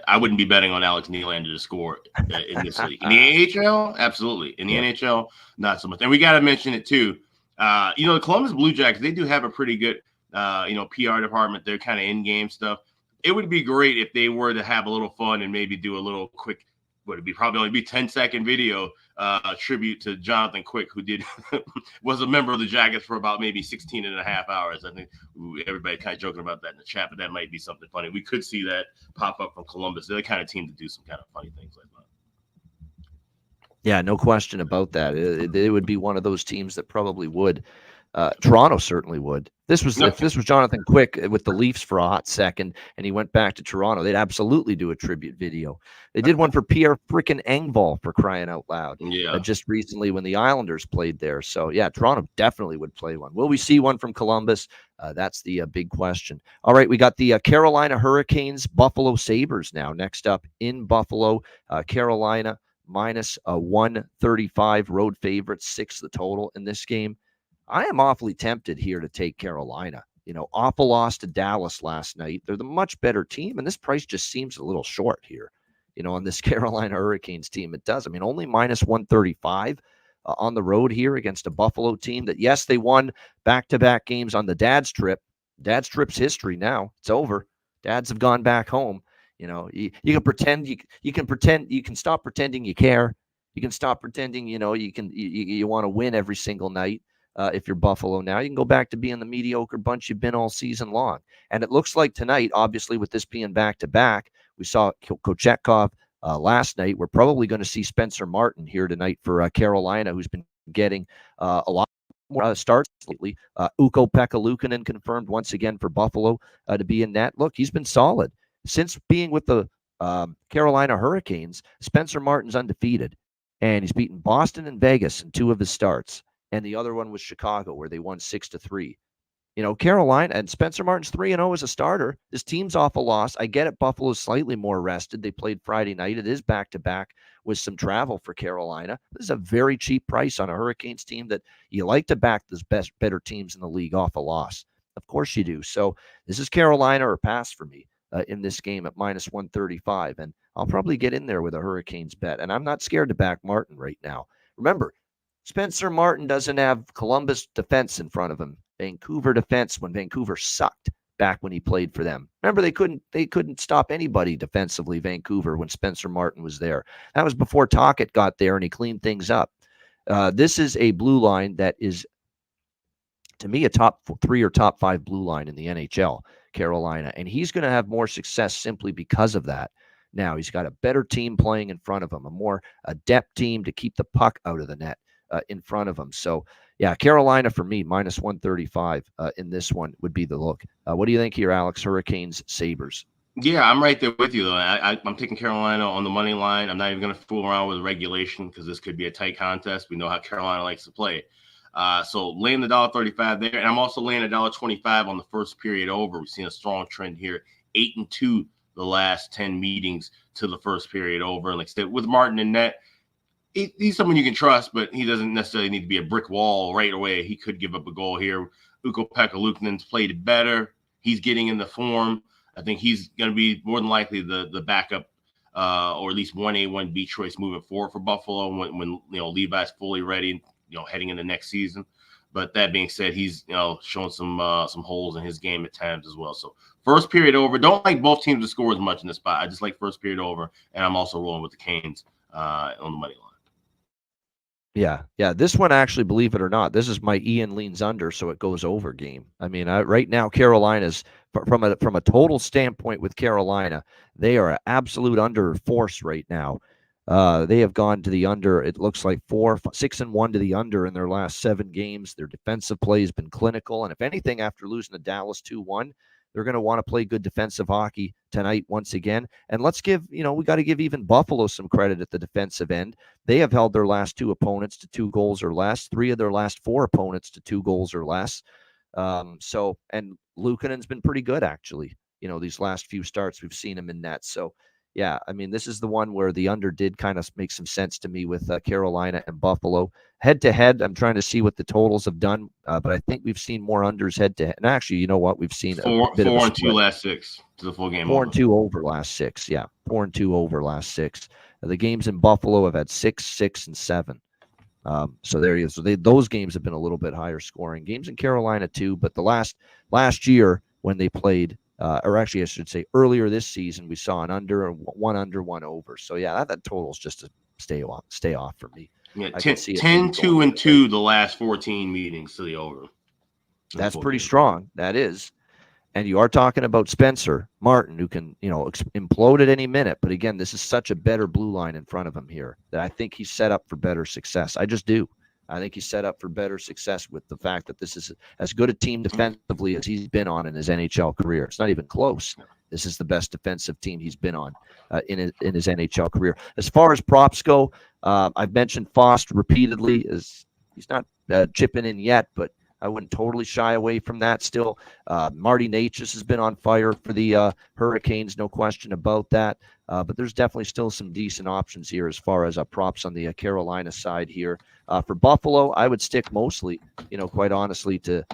I wouldn't be betting on Alex Nylander to score in this league. In the AHL, absolutely. In the NHL, not so much. And we got to mention it too. The Columbus Blue Jackets, they do have a pretty good, PR department. They're kind of in-game stuff. It would be great if they were to have a little fun and maybe do a little quick. Would it be probably only be 10-second video tribute to Jonathan Quick, who was a member of the Jackets for about maybe 16 and a half hours. I think everybody kind of joking about that in the chat, but that might be something funny. We could see that pop up from Columbus. They're the kind of team to do some kind of funny things like that. Yeah, no question about that. It would be one of those teams that probably would. Toronto certainly would. If this was Jonathan Quick with the Leafs for a hot second and he went back to Toronto, they'd absolutely do a tribute video. They did one for Pierre frickin' Engvall, for crying out loud. Yeah. Just recently when the Islanders played there. So yeah, Toronto definitely would play one. Will we see one from Columbus? That's the big question. All right, we got the Carolina Hurricanes, Buffalo Sabres now. Next up in Buffalo, Carolina minus a 135 road favorites, 6 the total in this game. I am awfully tempted here to take Carolina. Awful loss to Dallas last night. They're the much better team, and this price just seems a little short here. On this Carolina Hurricanes team, it does. I mean, only minus 135 on the road here against a Buffalo team that, yes, they won back-to-back games on the Dad's trip. Dad's trip's history now. It's over. Dads have gone back home. You can pretend you can stop pretending you care. You can stop pretending you want to win every single night. If you're Buffalo now, you can go back to being the mediocre bunch you've been all season long. And it looks like tonight, obviously, with this being back-to-back, we saw Kochetkov last night. We're probably going to see Spencer Martin here tonight for Carolina, who's been getting a lot more starts lately. Ukko-Pekka Luukkonen confirmed once again for Buffalo to be in net. Look, he's been solid. Since being with the Carolina Hurricanes, Spencer Martin's undefeated, and he's beaten Boston and Vegas in 2 of his starts. And the other one was Chicago, where they won 6-3. Carolina and Spencer Martin's 3-0 as a starter. This team's off a loss. I get it. Buffalo's slightly more rested. They played Friday night. It is back-to-back with some travel for Carolina. This is a very cheap price on a Hurricanes team that you like to back those better teams in the league off a loss. Of course you do. So this is Carolina or pass for me in this game at minus 135. And I'll probably get in there with a Hurricanes bet. And I'm not scared to back Martin right now. Remember, Spencer Martin doesn't have Columbus defense in front of him. Vancouver defense when Vancouver sucked back when he played for them. Remember, they couldn't stop anybody defensively, Vancouver, when Spencer Martin was there. That was before Tocchet got there and he cleaned things up. This is a blue line that is, to me, a top 3 or top 5 blue line in the NHL, Carolina. And he's going to have more success simply because of that. Now, he's got a better team playing in front of him, a more adept team to keep the puck out of the net in front of him. So, yeah, Carolina for me, minus 135 in this one would be the look. What do you think here, Alex? Hurricanes, Sabres? Yeah, I'm right there with you, though. I'm taking Carolina on the money line. I'm not even going to fool around with regulation because this could be a tight contest. We know how Carolina likes to play. So laying the $1.35 there. And I'm also laying $1.25 on the first period over. We've seen a strong trend here, 8-2 the last 10 meetings to the first period over. And like I said, with Martin in net, he's someone you can trust, but he doesn't necessarily need to be a brick wall right away. He could give up a goal here. Ukko-Pekka Luukkonen's played better. He's getting in the form. I think he's going to be more than likely the backup or at least 1A, 1B choice moving forward for Buffalo when Levi's fully ready, heading into next season. But that being said, he's showing some holes in his game at times as well. So first period over. Don't like both teams to score as much in this spot. I just like first period over, and I'm also rolling with the Canes on the money line. Yeah. This one, actually, believe it or not, this is my Ian leans under, so it goes over game. I mean, right now, Carolina's from a total standpoint with Carolina, they are an absolute under force right now. They have gone to the under. It looks like 6-1 to the under in their last 7 games. Their defensive play has been clinical, and if anything, after losing to Dallas 2-1, they're going to want to play good defensive hockey tonight once again. And let's give, we got to give even Buffalo some credit at the defensive end. They have held their last 2 opponents to 2 goals or less, 3 of their last 4 opponents to 2 goals or less. And Luukkonen's been pretty good, actually. These last few starts, we've seen him in net. So, yeah, I mean, this is the one where the under did kind of make some sense to me with Carolina and Buffalo. Head-to-head, I'm trying to see what the totals have done, but I think we've seen more unders head-to-head. And actually, you know what? We've seen a bit of a 4-2 last 6 to the full game. 4-2 over last 6, yeah. 4-2 over last 6. The games in Buffalo have had 6, 6, and 7. So there you go. So those games have been a little bit higher scoring. Games in Carolina, too, but the last year when they played, or actually I should say earlier this season, we saw one under, one over. So yeah, that total's just to stay off for me. Yeah, 10-2-2 the last 14 meetings to the over. That's pretty strong. That is. And you are talking about Spencer Martin, who can, implode at any minute. But again, this is such a better blue line in front of him here that I think he's set up for better success. I just do. I think he's set up for better success with the fact that this is as good a team defensively as he's been on in his NHL career. It's not even close. This is the best defensive team he's been on in his NHL career. As far as props go, I've mentioned Fost repeatedly. He's not chipping in yet, but I wouldn't totally shy away from that still. Marty Natchez has been on fire for the Hurricanes, no question about that. But there's definitely still some decent options here as far as props on the Carolina side here. For Buffalo, I would stick mostly, quite honestly, to,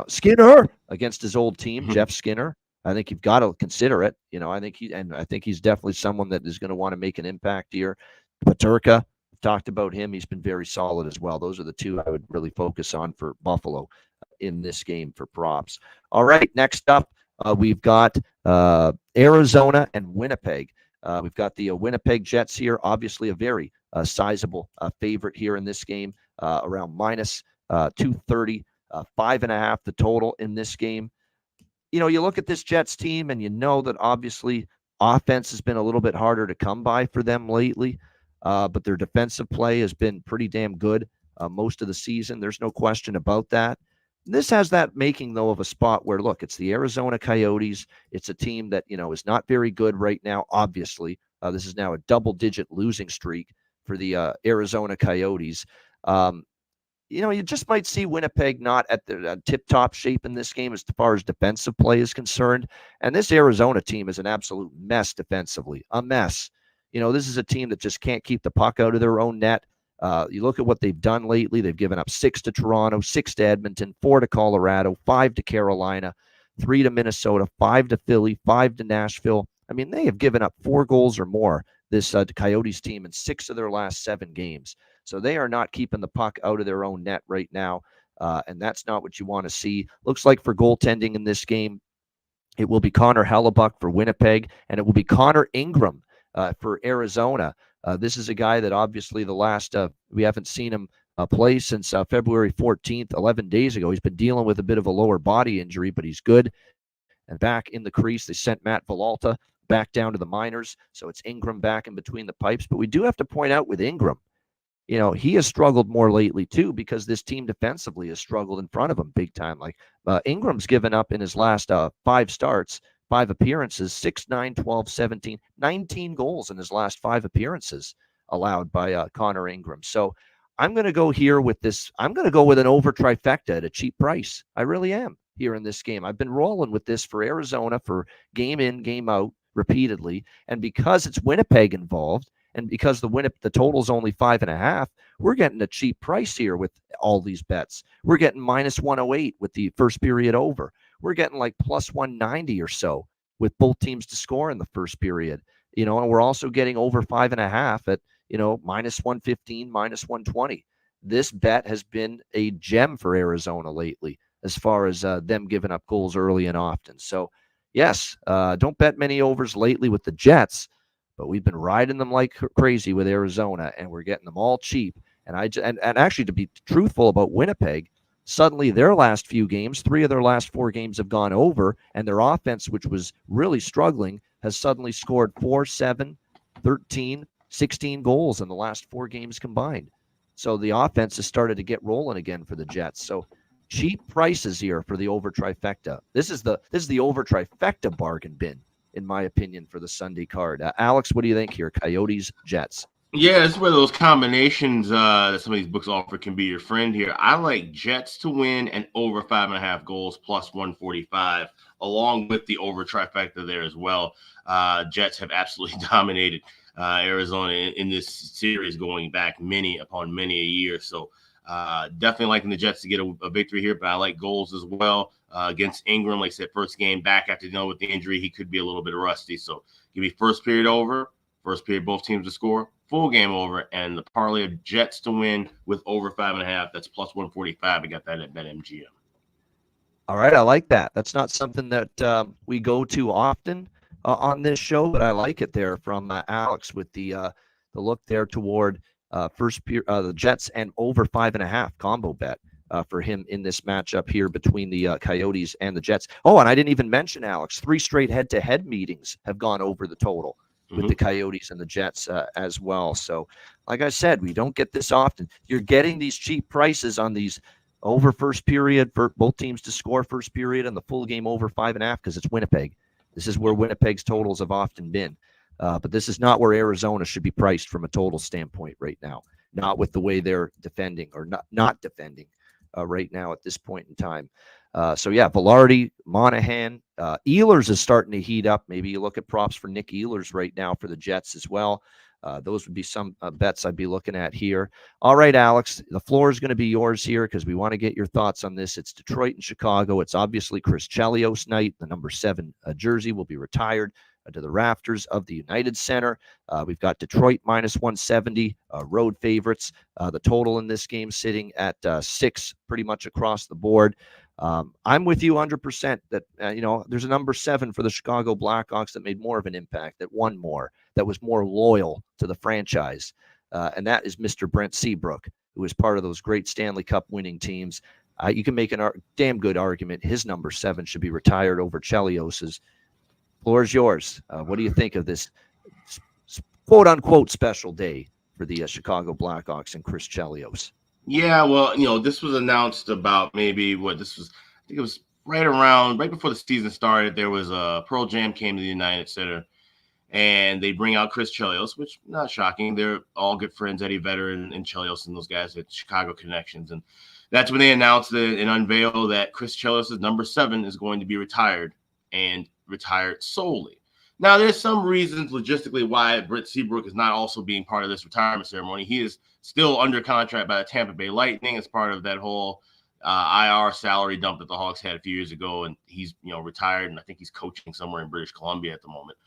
Skinner against his old team, Jeff Skinner. I think you've got to consider it. I think he's definitely someone that is going to want to make an impact here. Paterka, talked about him. He's been very solid as well. Those are the two I would really focus on for Buffalo in this game for props. All right, next up, we've got Arizona and Winnipeg. We've got the Winnipeg Jets here, obviously a very sizable favorite here in this game, around minus 230, 5.5 the total in this game. You look at this Jets team and you know that obviously offense has been a little bit harder to come by for them lately, but their defensive play has been pretty damn good most of the season. There's no question about that. This has that making, though, of a spot where, look, it's the Arizona Coyotes. It's a team that, is not very good right now, obviously. This is now a double-digit losing streak for the Arizona Coyotes. You just might see Winnipeg not at the tip-top shape in this game as far as defensive play is concerned. And this Arizona team is an absolute mess defensively, a mess. This is a team that just can't keep the puck out of their own net. You look at what they've done lately. They've given up 6 to Toronto, 6 to Edmonton, 4 to Colorado, 5 to Carolina, 3 to Minnesota, 5 to Philly, 5 to Nashville. I mean, they have given up 4 goals or more, this Coyotes team, in 6 of their last 7 games. So they are not keeping the puck out of their own net right now, and that's not what you want to see. Looks like for goaltending in this game, it will be Connor Hellebuck for Winnipeg, and it will be Connor Ingram for Arizona. This is a guy that obviously we haven't seen him play since February 14th, 11 days ago. He's been dealing with a bit of a lower body injury, but he's good. And back in the crease, they sent Matt Villalta back down to the minors. So it's Ingram back in between the pipes. But we do have to point out with Ingram, he has struggled more lately too, because this team defensively has struggled in front of him big time. Like Ingram's given up in his last 5 starts, 5 appearances, 6, 9, 12, 17, 19 goals in his last 5 appearances allowed by Connor Ingram. So I'm going to go here with this. I'm going to go with an over trifecta at a cheap price. I really am here in this game. I've been rolling with this for Arizona for game in, game out repeatedly. And because it's Winnipeg involved, and because the total's only 5.5, we're getting a cheap price here with all these bets. We're getting minus 108 with the first period over. We're getting like plus 190 or so with both teams to score in the first period. And we're also getting over 5.5 at, minus 115, minus 120. This bet has been a gem for Arizona lately as far as them giving up goals early and often. So, yes, don't bet many overs lately with the Jets, but we've been riding them like crazy with Arizona, and we're getting them all cheap. And actually, to be truthful about Winnipeg, suddenly their last few games, 3 of their last 4 games have gone over, and their offense, which was really struggling, has suddenly scored 4, 7, 13, 16 goals in the last 4 games combined. So the offense has started to get rolling again for the Jets. So cheap prices here for the over trifecta. This is the over trifecta bargain bin, in my opinion, for the Sunday card. Alex, what do you think here? Coyotes, Jets. Yeah, this is where those combinations that some of these books offer can be your friend here. I like Jets to win and over 5.5 goals plus 145, along with the over trifecta there as well. Jets have absolutely dominated Arizona in this series, going back many upon many a year. So definitely liking the Jets to get a victory here, but I like goals as well against Ingram. Like I said, first game back after dealing with the injury, he could be a little bit rusty. So give me first period over, first period both teams to score, full game over, and the parlay of Jets to win with over 5.5. That's plus 145. I got that at BetMGM. All right, I like that. That's not something that we go to often on this show, but I like it there from Alex with the look there toward the Jets and over 5.5 combo bet for him in this matchup here between the Coyotes and the Jets. Oh, and I didn't even mention, Alex, 3 straight head-to-head meetings have gone over the total with the Coyotes and the Jets as well. So, like I said, we don't get this often. You're getting these cheap prices on these over first period for both teams to score first period and the full game over 5.5 because it's Winnipeg. This is where Winnipeg's totals have often been. But this is not where Arizona should be priced from a total standpoint right now, not with the way they're defending or not defending. right now at this point in time. So yeah, Velarde, Monahan, Ehlers is starting to heat up. Maybe you look at props for Nick Ehlers right now for the Jets as well. Those would be some bets I'd be looking at here. All right, Alex, the floor is going to be yours here because we want to get your thoughts on this. It's Detroit and Chicago. It's obviously Chris Chelios night. The number 7 jersey will be retired to the rafters of the United Center. We've got Detroit minus 170, road favorites. The total in this game sitting at 6 pretty much across the board. I'm with you 100% that, there's a number 7 for the Chicago Blackhawks that made more of an impact, that won more, that was more loyal to the franchise. And that is Mr. Brent Seabrook, who is part of those great Stanley Cup winning teams. You can make a damn good argument. His number 7 should be retired over Chelios's. Floor is yours. What do you think of this quote unquote special day for the Chicago Blackhawks and Chris Chelios? Yeah, well, this was announced about I think it was right before the season started. There was a Pearl Jam came to the United Center, and they bring out Chris Chelios, which not shocking. They're all good friends, Eddie Vedder and Chelios and those guys at Chicago connections. And that's when they announced and unveiled that Chris Chelios' number 7 is going to be retired, and retired solely. Now, there's some reasons logistically why Brent Seabrook is not also being part of this retirement ceremony. He is still under contract by the Tampa Bay Lightning as part of that whole IR salary dump that the Hawks had a few years ago, and he's retired, and I think he's coaching somewhere in British Columbia at the moment.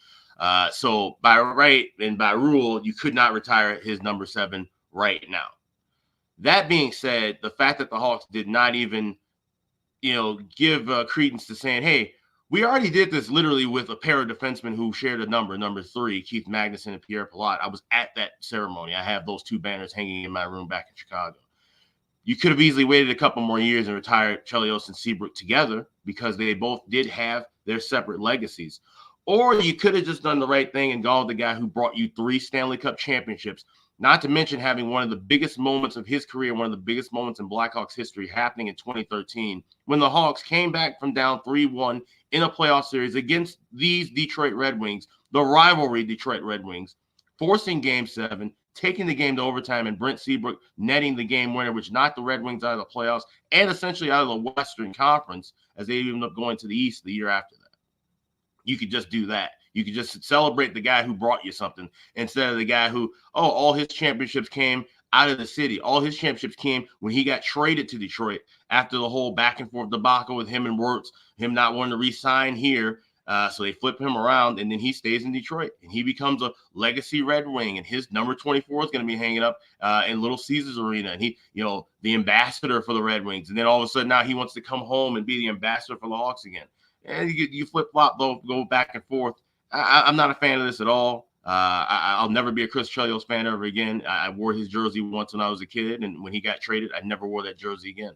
So by right and by rule, you could not retire his number 7 right now. That being said, the fact that the Hawks did not even give credence to saying, hey, we already did this literally with a pair of defensemen who shared a number 3, Keith Magnuson and Pierre Pilote. I was at that ceremony. I have those 2 banners hanging in my room back in Chicago. You could have easily waited a couple more years and retired Chelios and Seabrook together because they both did have their separate legacies. Or you could have just done the right thing and gone with the guy who brought you 3 Stanley Cup championships, not to mention having one of the biggest moments of his career, one of the biggest moments in Blackhawks history happening in 2013 when the Hawks came back from down 3-1 in a playoff series against these Detroit Red Wings, the rivalry Detroit Red Wings, forcing Game 7, taking the game to overtime, and Brent Seabrook netting the game winner, which knocked the Red Wings out of the playoffs and essentially out of the Western Conference as they ended up going to the East the year after that. You could just do that. You could just celebrate the guy who brought you something instead of the guy who, all his championships came out of the city. All his championships came when he got traded to Detroit after the whole back and forth debacle with him and Wirtz, him not wanting to re-sign here. So they flip him around, and then he stays in Detroit, and he becomes a legacy Red Wing, and his number 24 is going to be hanging up in Little Caesars Arena, and he, the ambassador for the Red Wings. And then all of a sudden now he wants to come home and be the ambassador for the Hawks again. And you flip-flop, go back and forth. I'm not a fan of this at all. I'll never be a Chris Chelios fan ever again. I wore his jersey once when I was a kid, and when he got traded, I never wore that jersey again.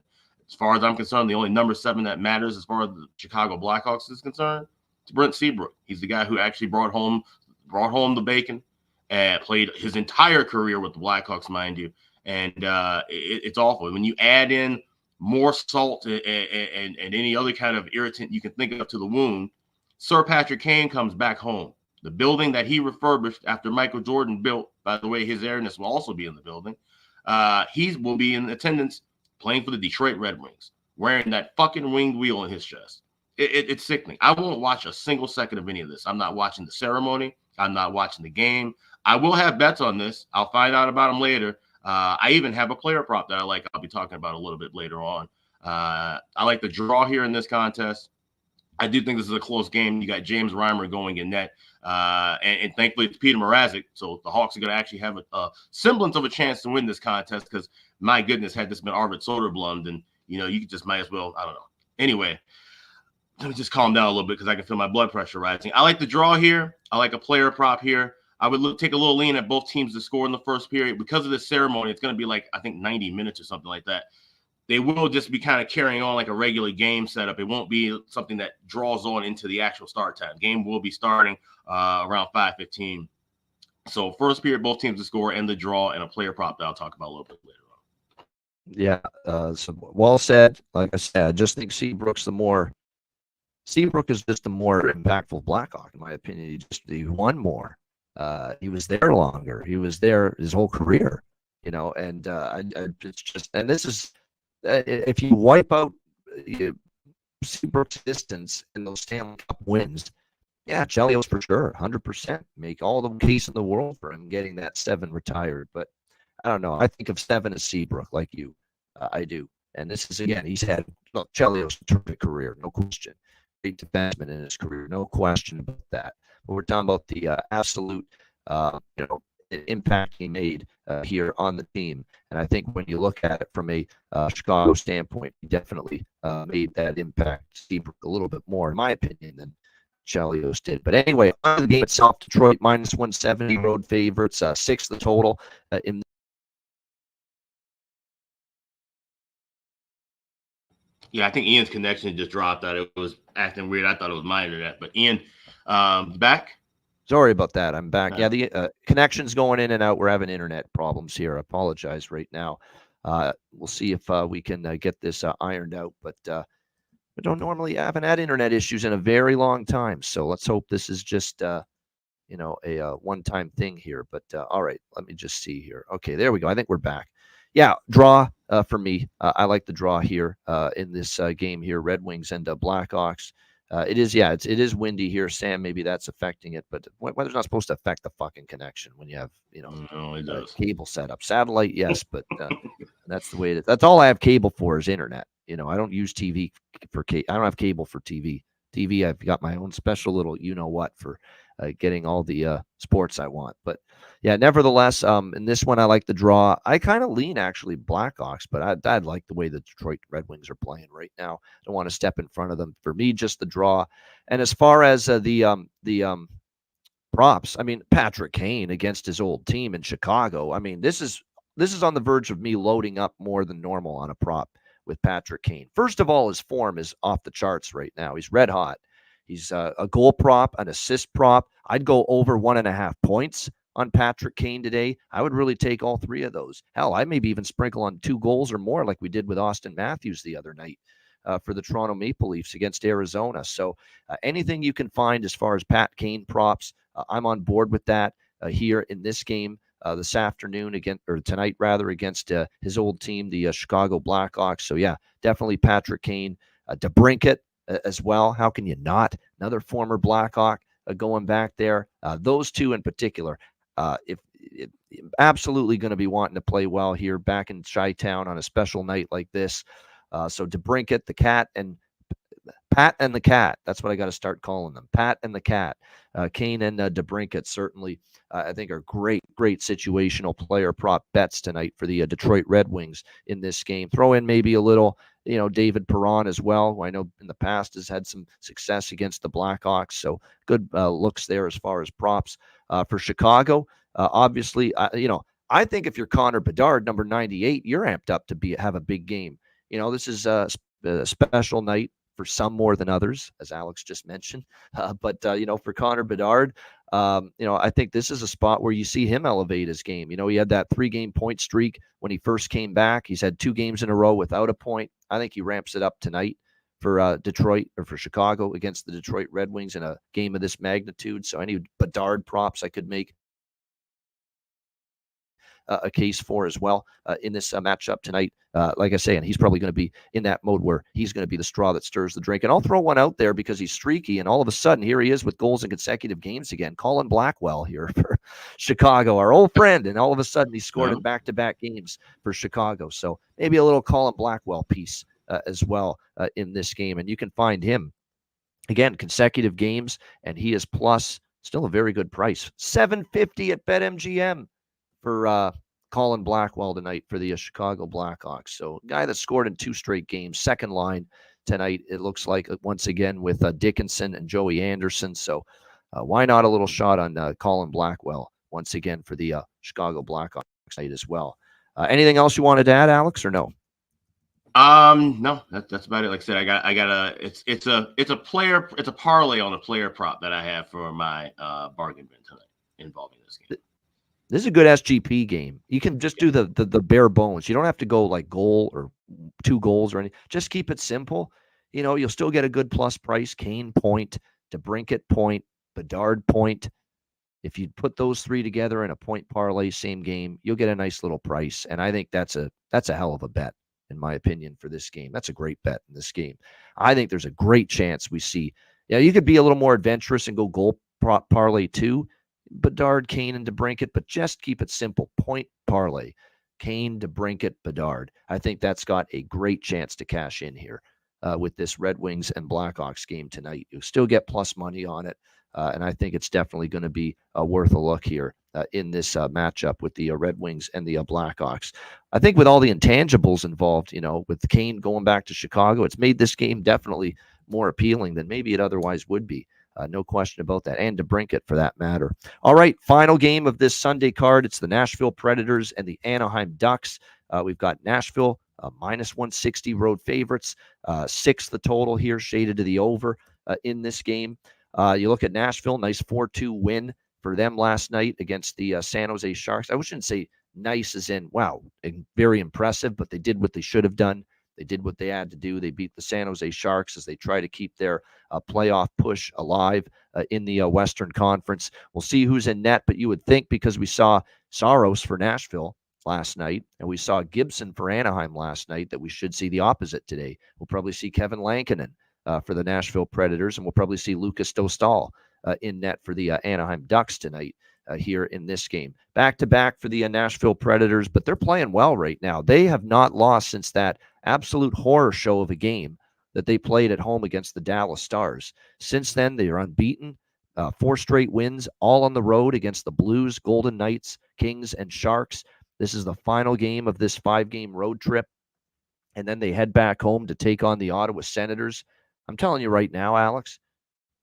As far as I'm concerned, the only number 7 that matters as far as the Chicago Blackhawks is concerned, it's Brent Seabrook. He's the guy who actually brought home the bacon and played his entire career with the Blackhawks, mind you. And it's awful. When you add in more salt and any other kind of irritant you can think of to the wound, Sir Patrick Kane comes back home. The building that he refurbished after Michael Jordan built, by the way, his airness will also be in the building. He will be in attendance playing for the Detroit Red Wings, wearing that fucking winged wheel in his chest. It's sickening. I won't watch a single second of any of this. I'm not watching the ceremony. I'm not watching the game. I will have bets on this. I'll find out about them later. I even have a player prop that I like. I'll be talking about a little bit later on. I like the draw here in this contest. I do think this is a close game. You got James Reimer going in net. And thankfully, it's Peter Mrazek. So the Hawks are going to actually have a semblance of a chance to win this contest because, my goodness, had this been Arvid Soderblom, then, you just might as well, I don't know. Anyway, let me just calm down a little bit because I can feel my blood pressure rising. I like the draw here. I like a player prop here. I would take a little lean at both teams to score in the first period. Because of this ceremony, it's going to be like, I think, 90 minutes or something like that. They will just be kind of carrying on like a regular game setup. It won't be something that draws on into the actual start time. Game will be starting around 5:15. So first period, both teams to score, and the draw, and a player prop that I'll talk about a little bit later on. Yeah, so well said. Like I said, I just think Seabrook is just the more impactful Blackhawk, in my opinion. He won more. He was there longer. He was there his whole career, and it's just, and this is if you wipe out Seabrook's distance in those Stanley Cup wins, yeah, Chelios for sure, 100%. Make all the case in the world for him getting that 7 retired. But I don't know. I think of 7 as Seabrook, like you. I do. And this is, again, he's had, look, Chelios, a terrific career, no question. Great defenseman in his career, no question about that. But we're talking about the absolute, impact he made here on the team. And I think when you look at it from a Chicago standpoint, he definitely made that impact Seabrook a little bit more, in my opinion, than Chelios did. But anyway, on the game itself, Detroit minus 170 road favorites, 6 the total in. Yeah, I think Ian's connection just dropped out. It was acting weird. I thought it was my internet. But Ian, back? Sorry about that. I'm back. Yeah, the connection's going in and out. We're having internet problems here. I apologize right now. We'll see if we can get this ironed out. But we don't normally haven't had internet issues in a very long time. So let's hope this is just a one-time thing here. But all right, let me just see here. Okay, there we go. I think we're back. Yeah, draw for me. I like the draw here in this game here, Red Wings and Blackhawks. It is windy here, Sam. Maybe that's affecting it, but weather's not supposed to affect the fucking connection when you have, no, it does. Cable setup. Satellite, yes, but that's the way it is. That's all I have cable for is internet. I don't use TV for I don't have cable for TV. TV, I've got my own special little what for getting all the sports I want. But yeah, nevertheless, in this one, I like the draw. I kind of lean actually Blackhawks, but I'd like the way the Detroit Red Wings are playing right now. I don't want to step in front of them. For me, just the draw. And as far as the props, I mean, Patrick Kane against his old team in Chicago. I mean, this is on the verge of me loading up more than normal on a prop with Patrick Kane. First of all, his form is off the charts right now. He's red hot. He's a goal prop, an assist prop. I'd go over 1.5 points on Patrick Kane today. I would really take all 3 of those. Hell, I maybe even sprinkle on 2 goals or more like we did with Austin Matthews the other night for the Toronto Maple Leafs against Arizona. So anything you can find as far as Pat Kane props, I'm on board with that here in this game this afternoon tonight rather against his old team, the Chicago Blackhawks. So yeah, definitely Patrick Kane. DeBrincat as well. How can you not? Another former Blackhawk going back there. Those 2 in particular, if absolutely going to be wanting to play well here back in Chi-Town on a special night like this. So DeBrincat, the Cat, and Pat and the Cat. That's what I got to start calling them. Pat and the Cat. Kane and DeBrincat certainly, I think, are great situational player prop bets tonight for the Detroit Red Wings in this game. Throw in maybe a little, David Perron as well, who I know in the past has had some success against the Blackhawks. So good looks there as far as props for Chicago. Obviously, I think if you're Connor Bedard, number 98, you're amped up to have a big game. This is a special night for some more than others, as Alex just mentioned. But for Connor Bedard, I think this is a spot where you see him elevate his game. He had that 3-game point streak when he first came back. He's had 2 games in a row without a point. I think he ramps it up tonight for Detroit or for Chicago against the Detroit Red Wings in a game of this magnitude. So any Bedard props I could make a case for as well in this matchup tonight. Like I say, and he's probably going to be in that mode where he's going to be the straw that stirs the drink. And I'll throw one out there because he's streaky, and all of a sudden here he is with goals in consecutive games again. Colin Blackwell here for Chicago, our old friend, and all of a sudden he scored in back-to-back games for Chicago. So maybe a little Colin Blackwell piece as well in this game, and you can find him again consecutive games, and he is plus still a very good price, $7.50 at BetMGM for Colin Blackwell tonight for the Chicago Blackhawks. So a guy that scored in 2 straight games, second line tonight, it looks like, once again with Dickinson and Joey Anderson. So why not a little shot on Colin Blackwell once again for the Chicago Blackhawks tonight as well. Anything else you wanted to add, Alex, or no? No, that's about it. Like I said, I got it's a parlay on a player prop that I have for my bargain bin tonight involving this game. This is a good SGP game. You can just do the bare bones. You don't have to go like goal or 2 goals or anything. Just keep it simple. You'll still get a good plus price. Kane point, DeBrincat point, Bedard point. If you put those 3 together in a point parlay, same game, you'll get a nice little price. And I think that's a hell of a bet. in my opinion, for this game. That's a great bet in this game. I think there's a great chance we see. Yeah, you could be a little more adventurous and go goal parlay too. Bedard, Kane, and DeBrincat, but just keep it simple. Point parlay. Kane, DeBrincat, Bedard. I think that's got a great chance to cash in here with this Red Wings and Blackhawks game tonight. You still get plus money on it, and I think it's definitely going to be worth a look here in this matchup with the Red Wings and the Blackhawks. I think with all the intangibles involved, with Kane going back to Chicago, it's made this game definitely more appealing than maybe it otherwise would be. No question about that. And DeBrincat for that matter. All right, final game of this Sunday card. It's the Nashville Predators and the Anaheim Ducks. We've got Nashville minus 160 road favorites. 6 the total here, shaded to the over in this game. You look at Nashville, nice 4-2 win for them last night against the San Jose Sharks. I shouldn't say nice as in, wow, very impressive, but they did what they should have done. They did what they had to do. They beat the San Jose Sharks as they try to keep their playoff push alive in the Western Conference. We'll see who's in net, but you would think because we saw Saros for Nashville last night and we saw Gibson for Anaheim last night that we should see the opposite today. We'll probably see Kevin Lankinen for the Nashville Predators, and we'll probably see Lucas Dostal in net for the Anaheim Ducks tonight. Here in this game. Back-to-back for the Nashville Predators, but they're playing well right now. They have not lost since that absolute horror show of a game that they played at home against the Dallas Stars. Since then, they are unbeaten, 4 straight wins, all on the road against the Blues, Golden Knights, Kings, and Sharks. This is the final game of this 5-game road trip, and then they head back home to take on the Ottawa Senators. I'm telling you right now, Alex,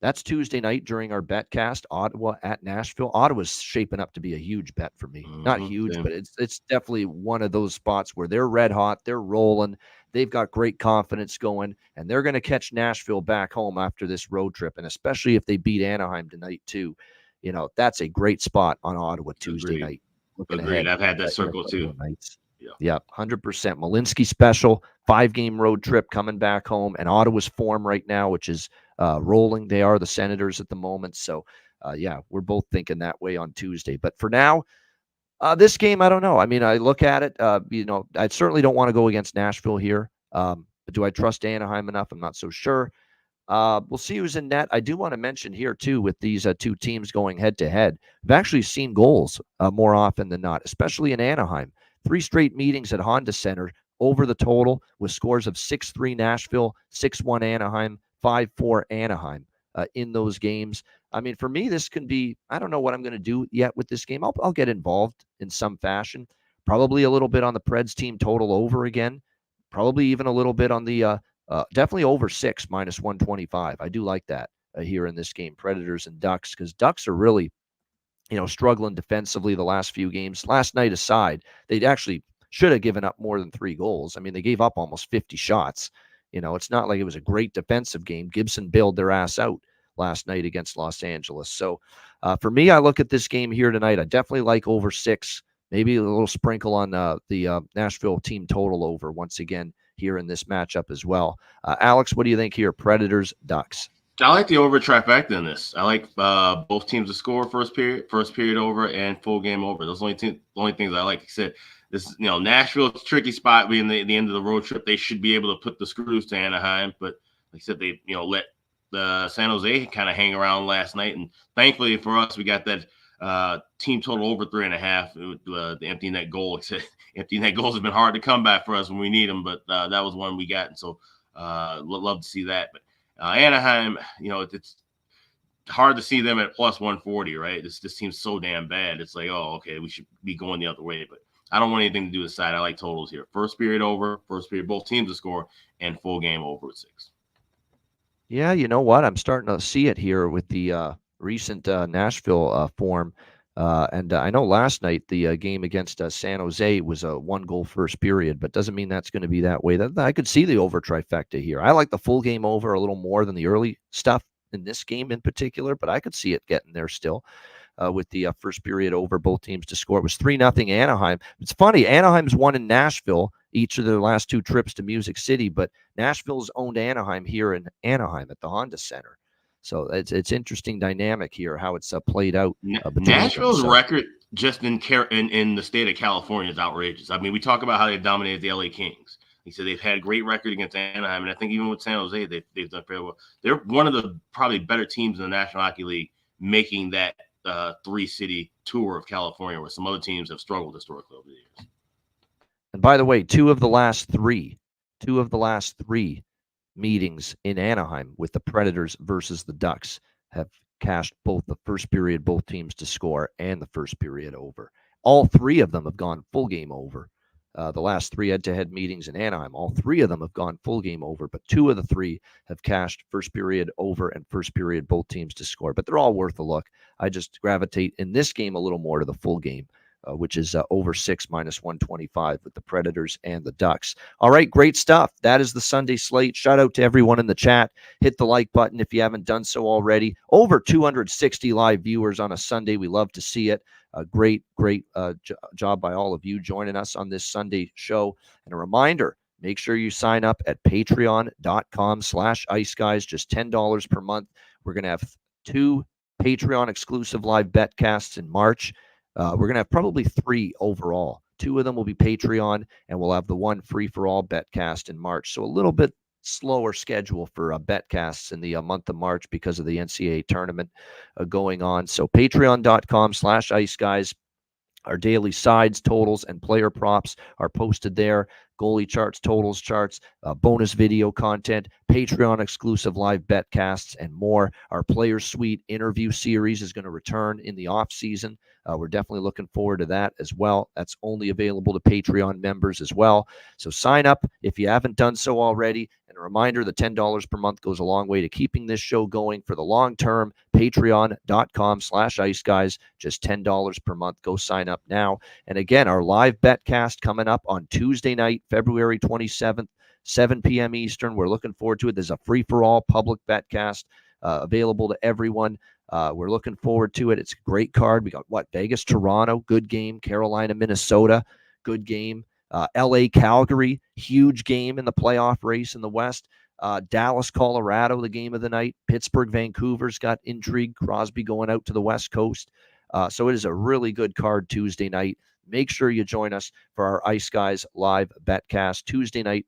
that's Tuesday night during our betcast, Ottawa at Nashville. Ottawa's shaping up to be a huge bet for me. Not huge, but it's definitely one of those spots where they're red hot, they're rolling, they've got great confidence going, and they're going to catch Nashville back home after this road trip, and especially if they beat Anaheim tonight too. That's a great spot on Ottawa Tuesday night. Agreed. I've had that circle too. Yeah, 100%. Malinsky special, 5-game road trip coming back home, and Ottawa's form right now, which is rolling. They are the Senators at the moment. So, we're both thinking that way on Tuesday. But for now, this game, I don't know. I mean, I look at it, I certainly don't want to go against Nashville here. But do I trust Anaheim enough? I'm not so sure. We'll see who's in net. I do want to mention here, too, with these 2 teams going head-to-head, we've actually seen goals more often than not, especially in Anaheim. 3 straight meetings at Honda Center over the total with scores of 6-3 Nashville, 6-1 Anaheim, 5-4 Anaheim in those games. I mean, for me, this can be, I don't know what I'm going to do yet with this game. I'll get involved in some fashion, probably a little bit on the Preds team total over again, probably even a little bit on the, definitely over 6 minus 125. I do like that here in this game, Predators and Ducks, because Ducks are really, struggling defensively the last few games. Last night aside, they actually should have given up more than 3 goals. I mean, they gave up almost 50 shots. It's not like it was a great defensive game. Gibson bailed their ass out last night against Los Angeles. So for me, I look at this game here tonight. I definitely like over 6, maybe a little sprinkle on the Nashville team total over once again here in this matchup as well. Alex, what do you think here? Predators, Ducks. I like the over trifecta in this. I like both teams to score first period over, and full game over. Those are the only things I like. Like I said, this is, Nashville's a tricky spot being the end of the road trip. They should be able to put the screws to Anaheim, but like I said, they let the San Jose kind of hang around last night, and thankfully for us, we got that team total over 3.5. The empty net goal. Empty net goals have been hard to come back for us when we need them, but that was one we got, and so love to see that. But Anaheim, it's hard to see them at plus 140, right? This team's so damn bad. It's like, oh, okay, we should be going the other way. But I don't want anything to do with the side. I like totals here. First period over, first period, both teams to score, and full game over at 6. Yeah, you know what? I'm starting to see it here with the recent Nashville form. And I know last night the game against San Jose was a 1-goal first period, but doesn't mean that's going to be that way. That I could see the over trifecta here. I like the full game over a little more than the early stuff in this game in particular, but I could see it getting there still with the first period over, both teams to score. It was 3-0 Anaheim. It's funny, Anaheim's won in Nashville each of their last 2 trips to Music City, but Nashville's owned Anaheim here in Anaheim at the Honda Center. So it's interesting dynamic here, how it's played out. Nashville's record just in the state of California is outrageous. I mean, we talk about how they dominated the LA Kings. He said they've had a great record against Anaheim, and I think even with San Jose, they've done fairly well. They're one of the probably better teams in the National Hockey League, making that 3-city tour of California, where some other teams have struggled historically over the years. And by the way, two of the last three meetings in Anaheim with the Predators versus the Ducks have cashed both the first period, both teams to score, and the first period over. All three of them have gone full game over. The last three head-to-head meetings in Anaheim, all three of them have gone full game over, but two of the three have cashed first period over and first period both teams to score. But they're all worth a look. I just gravitate in this game a little more to the full game, which is over 6 minus 125 with the Predators and the Ducks. All right, great stuff. That is the Sunday slate. Shout out to everyone in the chat. Hit the like button if you haven't done so already. Over 260 live viewers on a Sunday. We love to see it. Great job by all of you joining us on this Sunday show. And a reminder, make sure you sign up at patreon.com/iceguys, just $10 per month. We're going to have 2 Patreon exclusive live betcasts in March. We're going to have probably 3 overall. 2 of them will be Patreon, and we'll have the one free-for-all betcast in March. So a little bit slower schedule for betcasts in the month of March because of the NCAA tournament going on. So patreon.com/iceguys. Our daily sides, totals, and player props are posted there. Goalie charts, totals charts, bonus video content, Patreon exclusive live betcasts, and more. Our Player Suite interview series is going to return in the off season. We're definitely looking forward to that as well. That's only available to Patreon members as well. So sign up if you haven't done so already. And a reminder, the $10 per month goes a long way to keeping this show going for the long term. Patreon.com/iceguys, just $10 per month. Go sign up now. And again, our live betcast coming up on Tuesday night, February 27th, 7 p.m. Eastern. We're looking forward to it. There's a free-for-all public betcast available to everyone. We're looking forward to it. It's a great card. We got Vegas, Toronto, good game. Carolina, Minnesota, good game. LA, Calgary, huge game in the playoff race in the West. Dallas, Colorado, the game of the night. Pittsburgh, Vancouver's got intrigue. Crosby going out to the West Coast. So it is a really good card Tuesday night. Make sure you join us for our Ice Guys live betcast Tuesday night.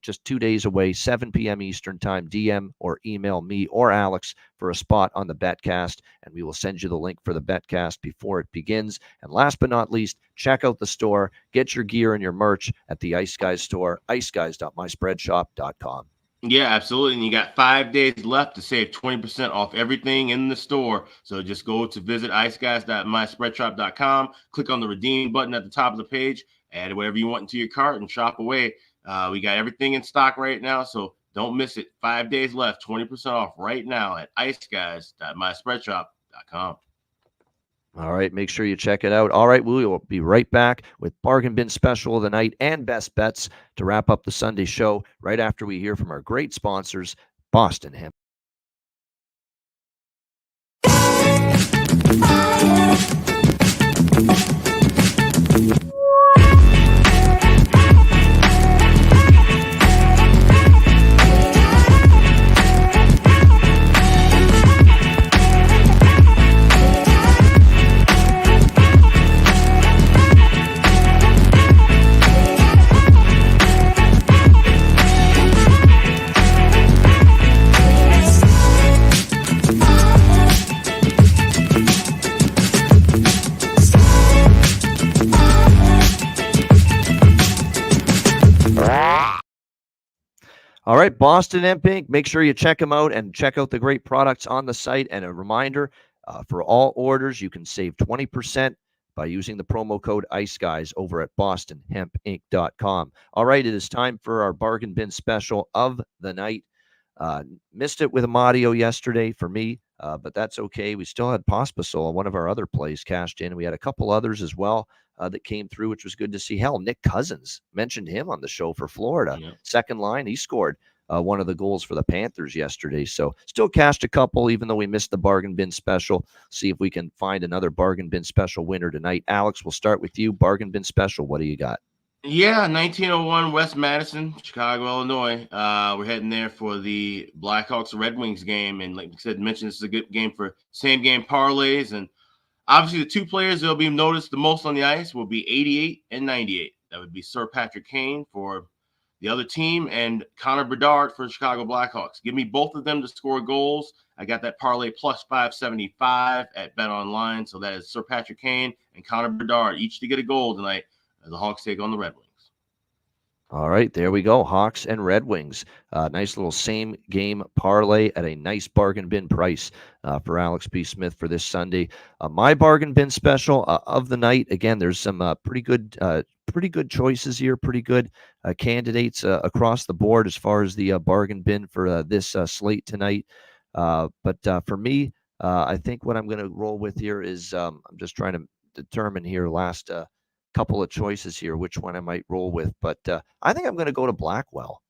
Just 2 days away, 7 p.m. Eastern time. DM or email me or Alex for a spot on the betcast, and we will send you the link for the betcast before it begins. And last but not least, check out the store. Get your gear and your merch at the Ice Guys store, iceguys.myspreadshop.com. Yeah, absolutely. And you got 5 days left to save 20% off everything in the store. So just go to visit iceguys.myspreadshop.com, click on the redeem button at the top of the page, add whatever you want into your cart and shop away. We got everything in stock right now, so don't miss it. 5 days left, 20% off right now at iceguys.myspreadshop.com. All right, make sure you check it out. All right, we will be right back with Bargain Bin Special of the Night and Best Bets to wrap up the Sunday show right after we hear from our great sponsors, Boston Hemp. All right, Boston Hemp Inc. Make sure you check them out and check out the great products on the site. And a reminder, for all orders, you can save 20% by using the promo code IceGuys over at bostonhempinc.com. All right, it is time for our Bargain Bin Special of the night. Missed it with Amadio yesterday for me, but that's okay. We still had Pospisil, one of our other plays, cashed in. We had a couple others as well that came through, which was good to see. Hell, Nick Cousins, mentioned him on the show for Florida. Yeah. Second line, he scored one of the goals for the Panthers yesterday. So still cashed a couple, even though we missed the Bargain Bin Special. See if we can find another Bargain Bin Special winner tonight. Alex, we'll start with you. Bargain Bin Special, what do you got? Yeah, 1901 West Madison, Chicago, Illinois. We're heading there for the Blackhawks Red Wings game. And like I said, mentioned this is a good game for same game parlays. And obviously the two players that will be noticed the most on the ice will be 88 and 98. That would be Sir Patrick Kane for the other team, and Connor Bedard for the Chicago Blackhawks. Give me both of them to score goals. I got that parlay plus 575 at Bet Online. So that is Sir Patrick Kane and Connor Bedard, each to get a goal tonight as the Hawks take on the Red Wings. All right, there we go. Hawks and Red Wings. Nice little same game parlay at a nice bargain bin price for Alex B. Smith for this Sunday. My bargain bin special of the night. Again, there's some pretty good choices here. Pretty good candidates across the board as far as the bargain bin for this slate tonight. But for me, I think what I'm going to roll with here is I'm just trying to determine here last couple of choices here, which one I might roll with. But I think I'm going to go to Blackwell.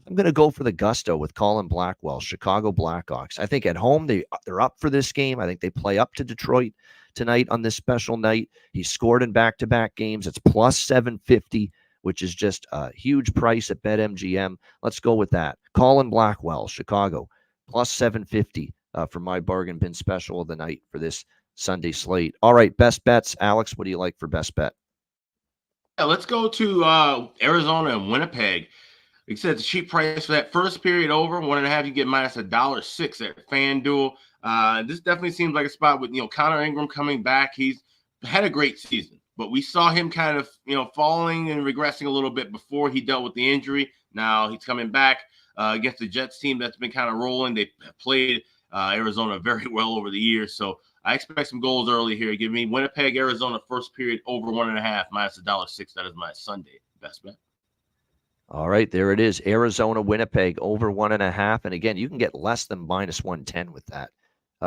I'm going to go for the gusto with Colin Blackwell, Chicago Blackhawks. I think at home they're up for this game. I think they play up to Detroit tonight on this special night. He scored in back-to-back games. It's plus 750, which is just a huge price at BetMGM. Let's go with that. Colin Blackwell, Chicago, plus 750 for my bargain bin special of the night for this Sunday slate. All right, best bets. Alex, what do you like for best bet? Yeah, let's go to Arizona and Winnipeg. Like I said, it's a cheap price for that first period over. 1.5, you get minus $1.06 at FanDuel. This definitely seems like a spot with, Connor Ingram coming back. He's had a great season, but we saw him kind of, falling and regressing a little bit before he dealt with the injury. Now he's coming back against the Jets team that's been kind of rolling. They played Arizona very well over the years. So I expect some goals early here. Give me Winnipeg, Arizona, first period over 1.5, minus $1.06. That is my Sunday best bet. All right, there it is. Arizona, Winnipeg, over 1.5. And again, you can get less than minus 110 with that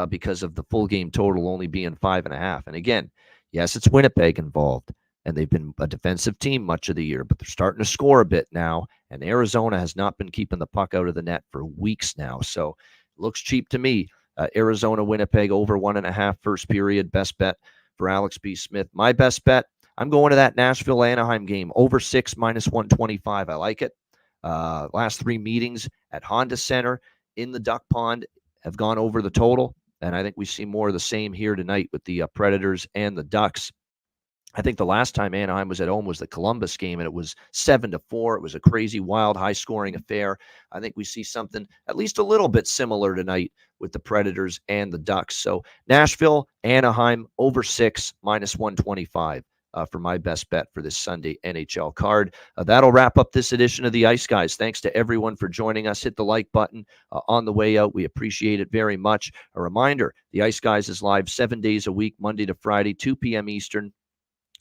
because of the full game total only being 5.5. And again, yes, it's Winnipeg involved, and they've been a defensive team much of the year, but they're starting to score a bit now. And Arizona has not been keeping the puck out of the net for weeks now. So it looks cheap to me. Arizona, Winnipeg, over 1.5 first period. Best bet for Alex B. Smith. My best bet, I'm going to that Nashville-Anaheim game, over 6, minus 125. I like it. Last 3 meetings at Honda Center in the Duck Pond have gone over the total, and I think we see more of the same here tonight with the Predators and the Ducks. I think the last time Anaheim was at home was the Columbus game, and it was 7-4. It was a crazy, wild, high-scoring affair. I think we see something at least a little bit similar tonight with the Predators and the Ducks. So Nashville, Anaheim, over 6, minus 125 for my best bet for this Sunday NHL card. That'll wrap up this edition of the Ice Guys. Thanks to everyone for joining us. Hit the like button on the way out. We appreciate it very much. A reminder, the Ice Guys is live 7 days a week, Monday to Friday, 2 p.m. Eastern.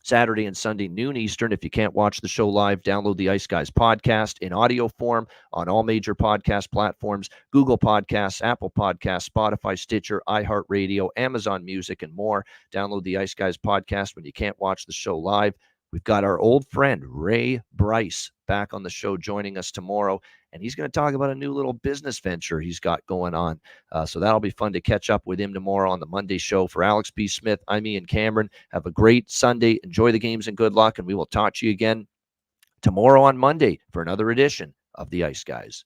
Saturday and Sunday, noon Eastern. If you can't watch the show live, download the Ice Guys podcast in audio form on all major podcast platforms, Google Podcasts, Apple Podcasts, Spotify, Stitcher, iHeartRadio, Amazon Music, and more. Download the Ice Guys podcast when you can't watch the show live. We've got our old friend, Ray Bryce, back on the show joining us tomorrow, and he's going to talk about a new little business venture he's got going on. So that'll be fun to catch up with him tomorrow on the Monday show. For Alex B. Smith, I'm Ian Cameron. Have a great Sunday. Enjoy the games and good luck, and we will talk to you again tomorrow on Monday for another edition of the Ice Guys.